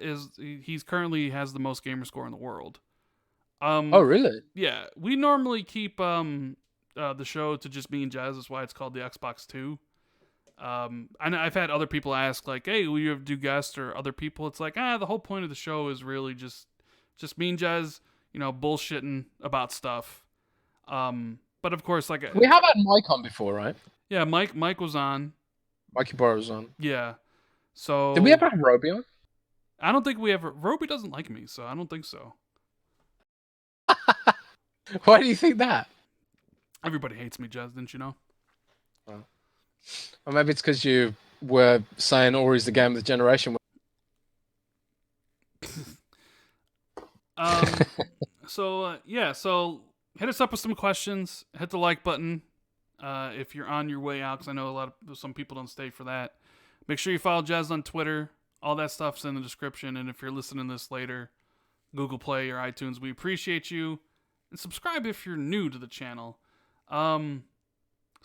is he's currently has the most gamer score in the world.
Oh, really?
Yeah, we normally keep the show to just me and Jazz. That's why it's called the Xbox 2. And I've had other people ask like, "Hey, will you ever do guests or other people?" It's like, the whole point of the show is really just me and Jazz, bullshitting about stuff. But of course, like
We have had Mike on before, right?
yeah, Mike was on.
Mikey Barr was on.
Yeah. So
Did we ever have Roby on?
I don't think we ever. Roby doesn't like me, so I don't think so.
Why do you think that?
Everybody hates me, Jazz. Didn't you know?
Or maybe it's because you were saying Ori's the game of the generation.
So hit us up with some questions. Hit the like button if you're on your way out, because I know some people don't stay for that. Make sure you follow Jazz on Twitter. All that stuff's in the description. And if you're listening to this later, Google Play or iTunes, we appreciate you. And subscribe if you're new to the channel. So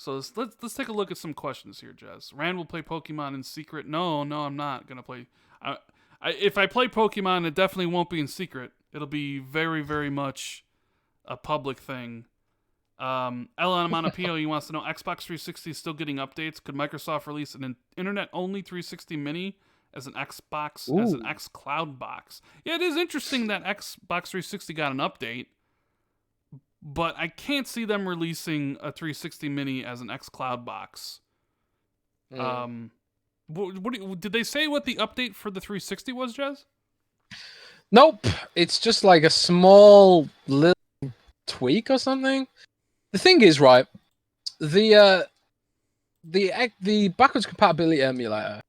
let's take a look at some questions here, Jazz. Rand will play Pokemon in secret. No, I'm not gonna play. If I play Pokemon, it definitely won't be in secret. It'll be very, very much a public thing. Ellen Monopio, he wants to know, Xbox 360 is still getting updates. Could Microsoft release an internet-only 360 Mini as an Xbox, as an xCloud box? Yeah, it is interesting that Xbox 360 got an update, but I can't see them releasing a 360 Mini as an xCloud box. Did they say what the update for the 360 was, Jez?
Nope. It's just like a small little tweak or something. The thing is, right, the backwards compatibility emulator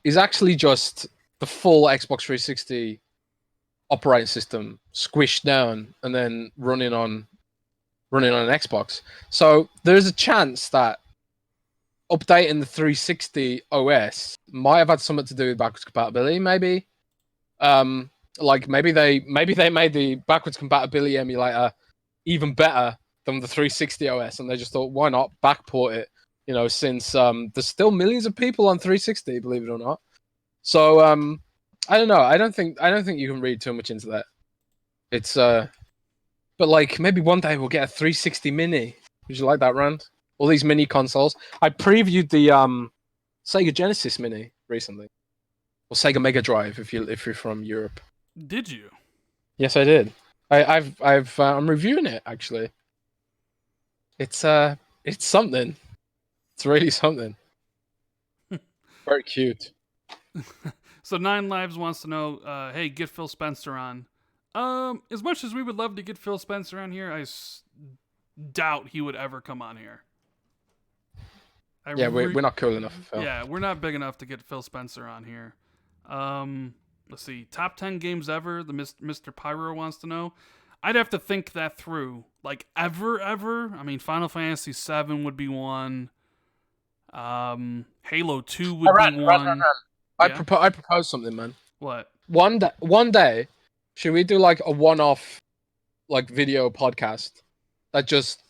is actually just the full Xbox 360 operating system squished down and then running on an Xbox. So there's a chance that updating the 360 OS might have had something to do with backwards compatibility, maybe. Like maybe they made the backwards compatibility emulator even better than the 360 OS, and they just thought, why not backport it? Since there's still millions of people on 360, believe it or not. So I don't know. I don't think you can read too much into that. It's but like maybe one day we'll get a 360 Mini. Would you like that, Rand? All these mini consoles. I previewed the Sega Genesis Mini recently, or Sega Mega Drive if you're from Europe.
Did you?
Yes, I did. I'm reviewing it actually. It's something. It's really something. Very cute.
So 9 Lives wants to know, hey, get Phil Spencer on. As much as we would love to get Phil Spencer on here, I doubt he would ever come on here.
Yeah, we're not cool enough, Phil.
Yeah, we're not big enough to get Phil Spencer on here. Let's see. Top 10 games ever, the Mr. Pyro wants to know. I'd have to think that through. Like, ever. I mean, Final Fantasy VII would be one. Halo 2 would be one.
I
Yeah.
propose something, man.
What?
One day, should we do like a one-off, like video podcast that just,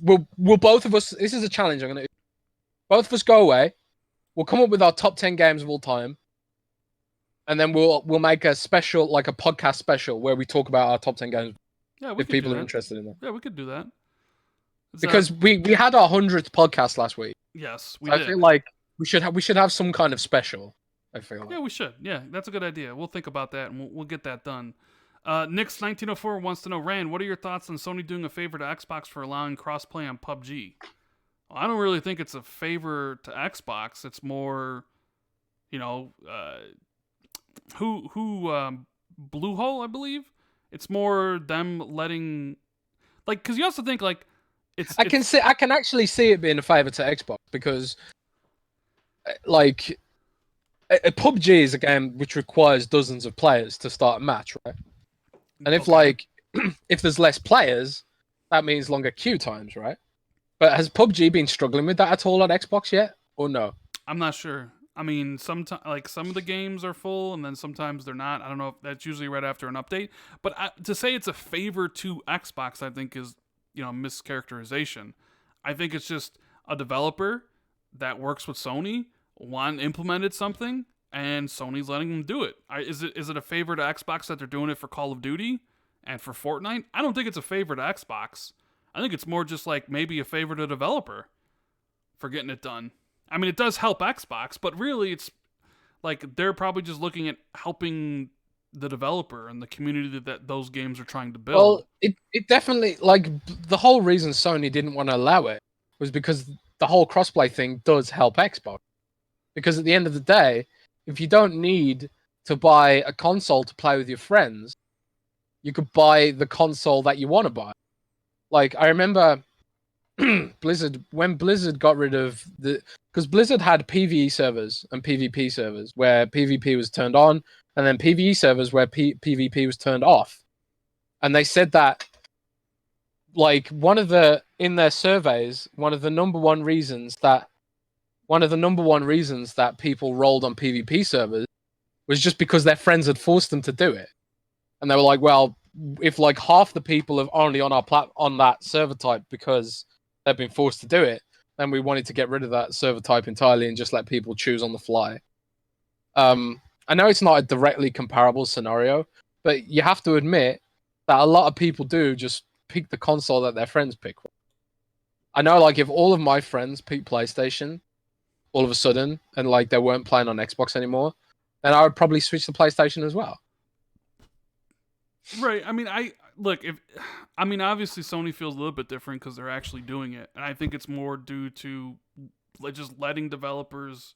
we'll both of us. This is a challenge. I'm gonna. Both of us go away. We'll come up with our top 10 games of all time, and then we'll make a special, like a podcast special, where we talk about our top 10 games.
Yeah, we
if
could
people
do
are
that.
interested in that.
Yeah, we could do that.
Because we had our 100th podcast last week.
Yes, we
So
did.
I feel like we should have some kind of special. I feel like.
Yeah, we should. Yeah, that's a good idea. We'll think about that and we'll get that done. Nix1904 wants to know, Rand, what are your thoughts on Sony doing a favor to Xbox for allowing crossplay on PUBG? Well, I don't really think it's a favor to Xbox. It's more, Bluehole, I believe. It's more them letting, like, because you also think like
I can actually see it being a favor to Xbox because, like, PUBG is a game which requires dozens of players to start a match, right? And if if there's less players, that means longer queue times, right? But has PUBG been struggling with that at all on Xbox yet, or no?
I'm not sure. I mean, sometimes like some of the games are full, and then sometimes they're not. I don't know if that's usually right after an update. But to say it's a favor to Xbox, I think is mischaracterization. I think it's just a developer that works with Sony implemented something, and Sony's letting them do it. Is it a favor to Xbox that they're doing it for Call of Duty and for Fortnite? I don't think it's a favor to Xbox. I think it's more just like maybe a favor to the developer for getting it done. I mean, it does help Xbox, but really it's like they're probably just looking at helping the developer and the community that those games are trying to build.
Well, it definitely, like, the whole reason Sony didn't want to allow it was because the whole crossplay thing does help Xbox. Because at the end of the day, if you don't need to buy a console to play with your friends, you could buy the console that you want to buy. Like, I remember Blizzard, when Blizzard got rid of because Blizzard had PvE servers and PvP servers where PvP was turned on, and then PvE servers where PvP was turned off. And they said that, like, in their surveys, one of the number one reasons that people rolled on PvP servers was just because their friends had forced them to do it. And they were like, well, if like half the people are only on on that server type because they've been forced to do it, then we wanted to get rid of that server type entirely and just let people choose on the fly. I know it's not a directly comparable scenario, but you have to admit that a lot of people do just pick the console that their friends pick. I know, like, if all of my friends pick PlayStation all of a sudden and like they weren't playing on Xbox anymore, then I would probably switch to PlayStation as well.
Right. I mean, obviously Sony feels a little bit different because they're actually doing it, and I think it's more due to just letting developers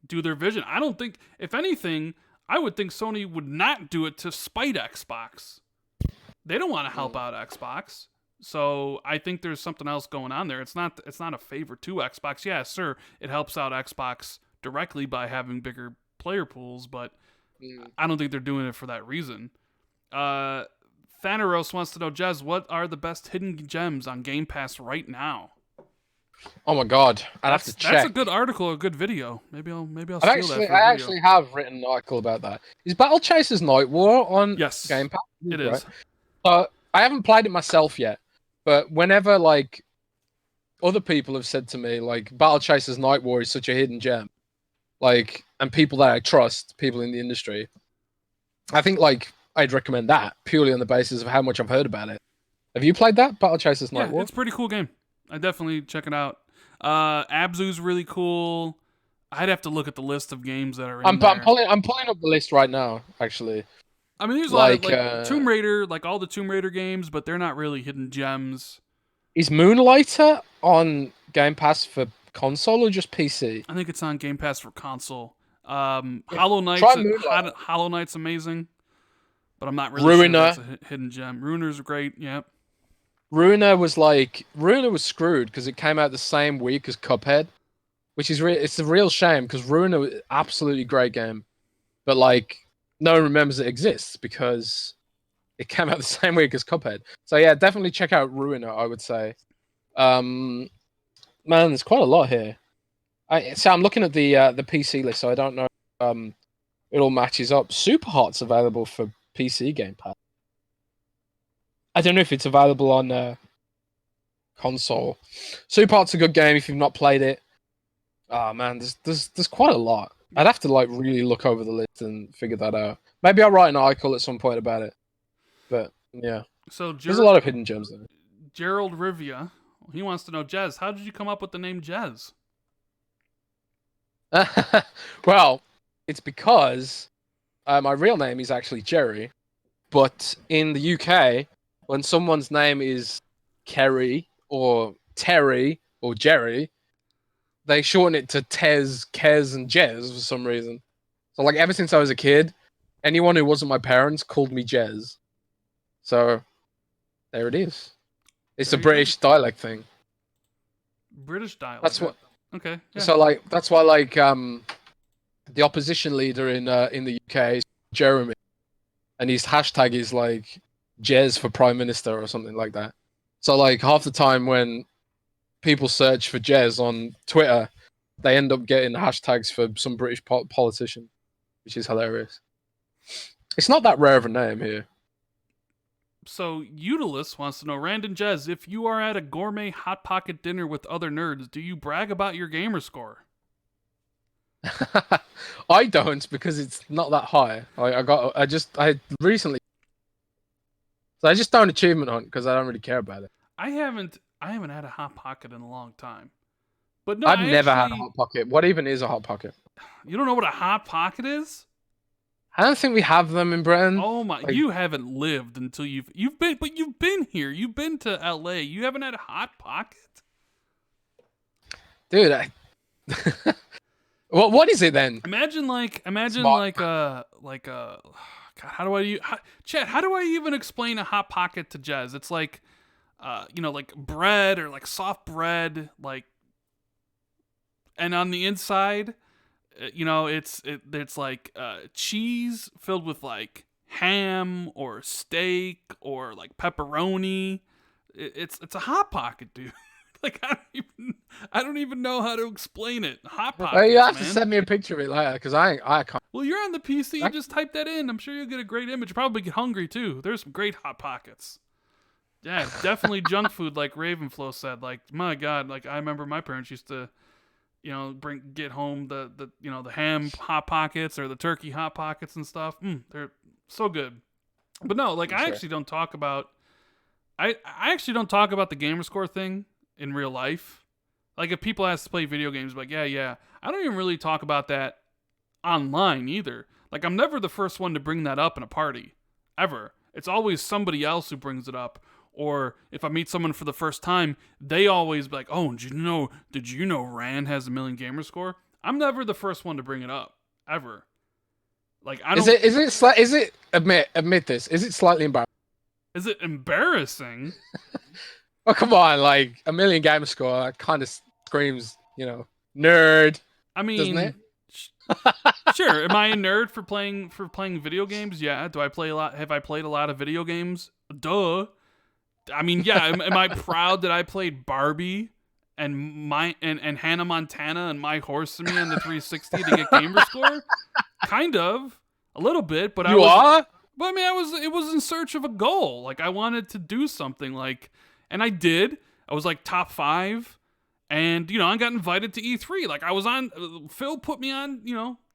do their vision. I don't think, if anything, I would think Sony would not do it to spite Xbox. They don't want to help out Xbox. So I think there's something else going on there. It's not a favor to Xbox. Yeah, sure, it helps out Xbox directly by having bigger player pools, but I don't think they're doing it for that reason. Thanaros wants to know, Jez, what are the best hidden gems on Game Pass right now?
Oh my god, I'd have to check.
That's a good article, a good video. Maybe I'll steal that for a video.
I actually have written an article about that. Is Battle Chasers Night War on Game Pass?
It is.
I haven't played it myself yet, but whenever like other people have said to me like Battle Chasers Night War is such a hidden gem, like, and people that I trust, people in the industry, I think like I'd recommend that purely on the basis of how much I've heard about it. Have you played that, Battle Chasers Night War?
It's a pretty cool game. I definitely check it out. Abzu's really cool. I'd have to look at the list of games that are in there.
I'm pulling up the list right now, actually.
I mean, there's a lot of Tomb Raider, like all the Tomb Raider games, but they're not really hidden gems.
Is Moonlighter on Game Pass for console or just PC?
I think it's on Game Pass for console. Hollow Knight's amazing, but I'm not really sure if that's a hidden gem. Ruiner's great, yep.
Runa was screwed because it came out the same week as Cuphead, which is it's a real shame because Runa was an absolutely great game, but like no one remembers it exists because it came out the same week as Cuphead. So yeah, definitely check out Runa, I would say. Man, there's quite a lot here. I'm looking at the PC list, so I don't know. It all matches up. Superhot's available for PC Game Pass. I don't know if it's available on console. Superhot's a good game if you've not played it. Oh man, there's quite a lot. I'd have to like really look over the list and figure that out. Maybe I'll write an article at some point about it. But yeah,
So
there's a lot of hidden gems there.
Gerald Rivia, he wants to know, Jez, how did you come up with the name Jez?
Well, it's because my real name is actually Jerry, but in the UK, when someone's name is Kerry or Terry or Jerry, they shorten it to Tez, Kez, and Jez for some reason. So, like, ever since I was a kid, anyone who wasn't my parents called me Jez. So, there it is. It's a British dialect thing.
British dialect.
That's what.
Okay. Yeah.
So, like, that's why, like, the opposition leader in the UK is Jeremy, and his hashtag is like Jez for Prime Minister or something like that. So, like, half the time when people search for Jez on Twitter, they end up getting hashtags for some British politician, which is hilarious. It's not that rare of a name here.
So, Utilus wants to know, Random Jez, if you are at a gourmet Hot Pocket dinner with other nerds, do you brag about your gamer score?
I don't, because it's not that high. I recently, so I just don't achievement hunt because I don't really care about it.
I haven't had a Hot Pocket in a long time. But no,
I've never had a Hot Pocket. What even is a Hot Pocket?
You don't know what a Hot Pocket is?
I don't think we have them in Britain.
Oh my! Like, you haven't lived until you've been here. You've been to LA. You haven't had a Hot Pocket,
dude. What is it then?
Imagine like God, Chad, how do I even explain a Hot Pocket to Jez? It's like, like bread or like soft bread, like, and on the inside, it's like cheese filled with like ham or steak or like pepperoni. It's a Hot Pocket, dude. Like, I don't even know how to explain it. Hot Pockets,
well, you have
man.
to send me a picture of it later, because I can't.
Well, you're on the PC. You just type that in. I'm sure you'll get a great image. Probably get hungry too. There's some great Hot Pockets. Yeah, definitely junk food, like Ravenflow said. Like, my God, like I remember my parents used to, get home the ham Hot Pockets or the turkey Hot Pockets and stuff. They're so good. But no, like I actually don't talk about. I actually don't talk about the gamer score thing in real life. Like, if people ask to play video games, like, yeah, I don't even really talk about that online either. Like, I'm never the first one to bring that up in a party, ever. It's always somebody else who brings it up. Or if I meet someone for the first time, they always be like, oh, did you know Rand has 1 million gamer score? I'm never the first one to bring it up, ever. Like, I don't.
Admit this? Is it slightly embarrassing?
Is it embarrassing?
Oh, come on, like 1 million gamer score kind of screams, nerd.
I mean,
doesn't it?
Sure. Am I a nerd for playing video games? Yeah. Do I play a lot? Have I played a lot of video games? Duh. I mean, yeah. Am I proud that I played Barbie and Hannah Montana and My Horse and Me on the 360 to get gamer score? Kind of, a little bit, but But I mean, it was in search of a goal. Like, I wanted to do something, like. And I did. I was like top 5. And, I got invited to E3. Like, I was on. Phil put me on,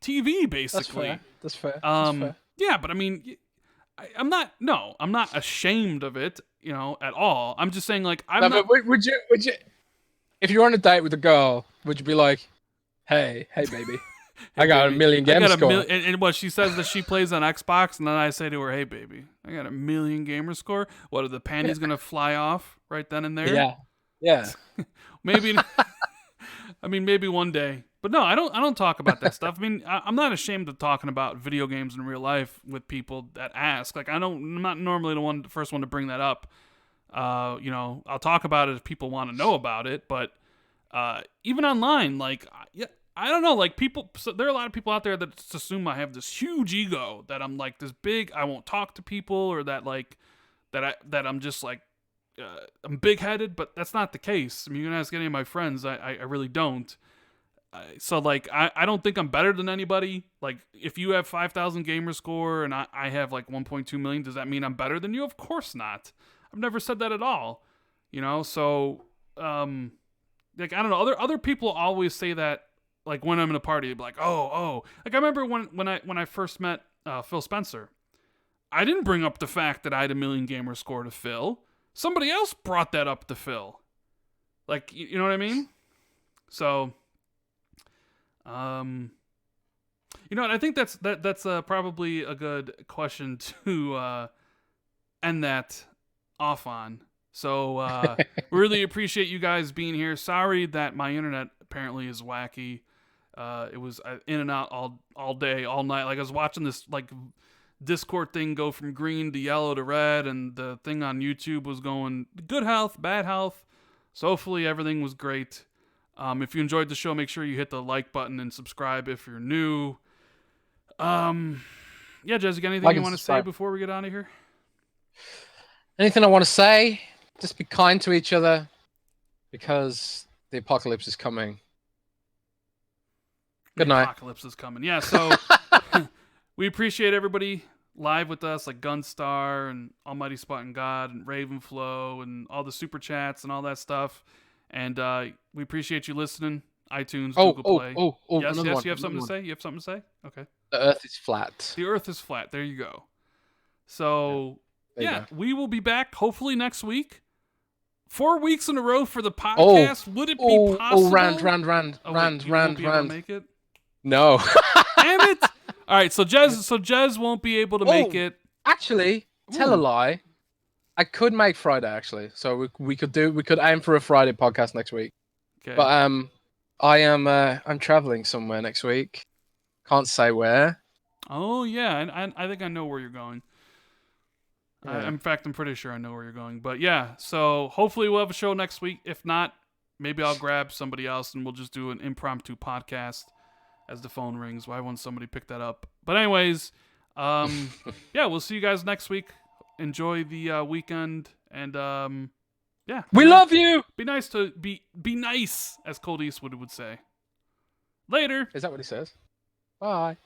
TV, basically.
That's fair.
Yeah, but I mean, I'm not ashamed of it, at all. I'm just saying, like,
but would you, if you're on a date with a girl, would you be like, hey, baby, I got 1 million gamer score?
And what she says that she plays on Xbox, and then I say to her, hey, baby, I got 1 million gamer score. What, are the panties going to fly off right then and there?
Yeah.
Maybe. I mean, maybe one day. But no, I don't talk about that stuff. I mean, I'm not ashamed of talking about video games in real life with people that ask. Like, I'm not normally the first one to bring that up. You know, I'll talk about it if people want to know about it, but even online, like, yeah, I don't know, like so there are a lot of people out there that just assume I have this huge ego, that I'm like this big, I won't talk to people, or that like that I'm just like I'm big-headed, but that's not the case. I mean, you can ask any of my friends, I really don't. So like I don't think I'm better than anybody. Like if you have 5,000 gamer score and I have like 1.2 million, does that mean I'm better than you? Of course not. I've never said that at all. You know, so like I don't know. Other people always say that, like when I'm in a party, they'd be like, oh. Like I remember when I first met Phil Spencer, I didn't bring up the fact that I had a million gamer score to Phil. Somebody else brought that up to Phil. Like you know what I mean? So. You know, and I think that's probably a good question to end that off on. So we really appreciate you guys being here. Sorry that my internet apparently is wacky. It was in and out all day, all night. Like I was watching this like Discord thing go from green to yellow to red, and the thing on YouTube was going good health, bad health. So hopefully everything was great. If you enjoyed the show, make sure you hit the like button and subscribe if you're new. Yeah, Jez, you got anything you want to say before we get out of here?
Anything I want to say? Just be kind to each other, because the apocalypse is coming. Good night.
The apocalypse is coming. Yeah, so we appreciate everybody live with us, like Gunstar and Almighty Spot and God and Ravenflow and all the super chats and all that stuff. And we appreciate you listening. iTunes, Google Play. Yes, you have something to say? You have something to say? Okay.
The Earth is flat.
The Earth is flat. There you go. So, yeah, we will be back hopefully next week. 4 weeks in a row for the podcast. Would it be possible?
Rand.
Make it?
No.
Damn it! All right, so Jez won't be able to make it.
Actually, tell a lie. I could make Friday actually, so we could aim for a Friday podcast next week.
Okay.
But I'm traveling somewhere next week. Can't say where.
Oh yeah, and I think I know where you're going.
Yeah.
In fact, I'm pretty sure I know where you're going. But yeah, so hopefully we'll have a show next week. If not, maybe I'll grab somebody else and we'll just do an impromptu podcast as the phone rings. Why won't somebody pick that up? But anyways, yeah, we'll see you guys next week. Enjoy the weekend, and yeah,
we love you.
Be nice, as Colt Eastwood would say. Later.
Is that what he says? Bye.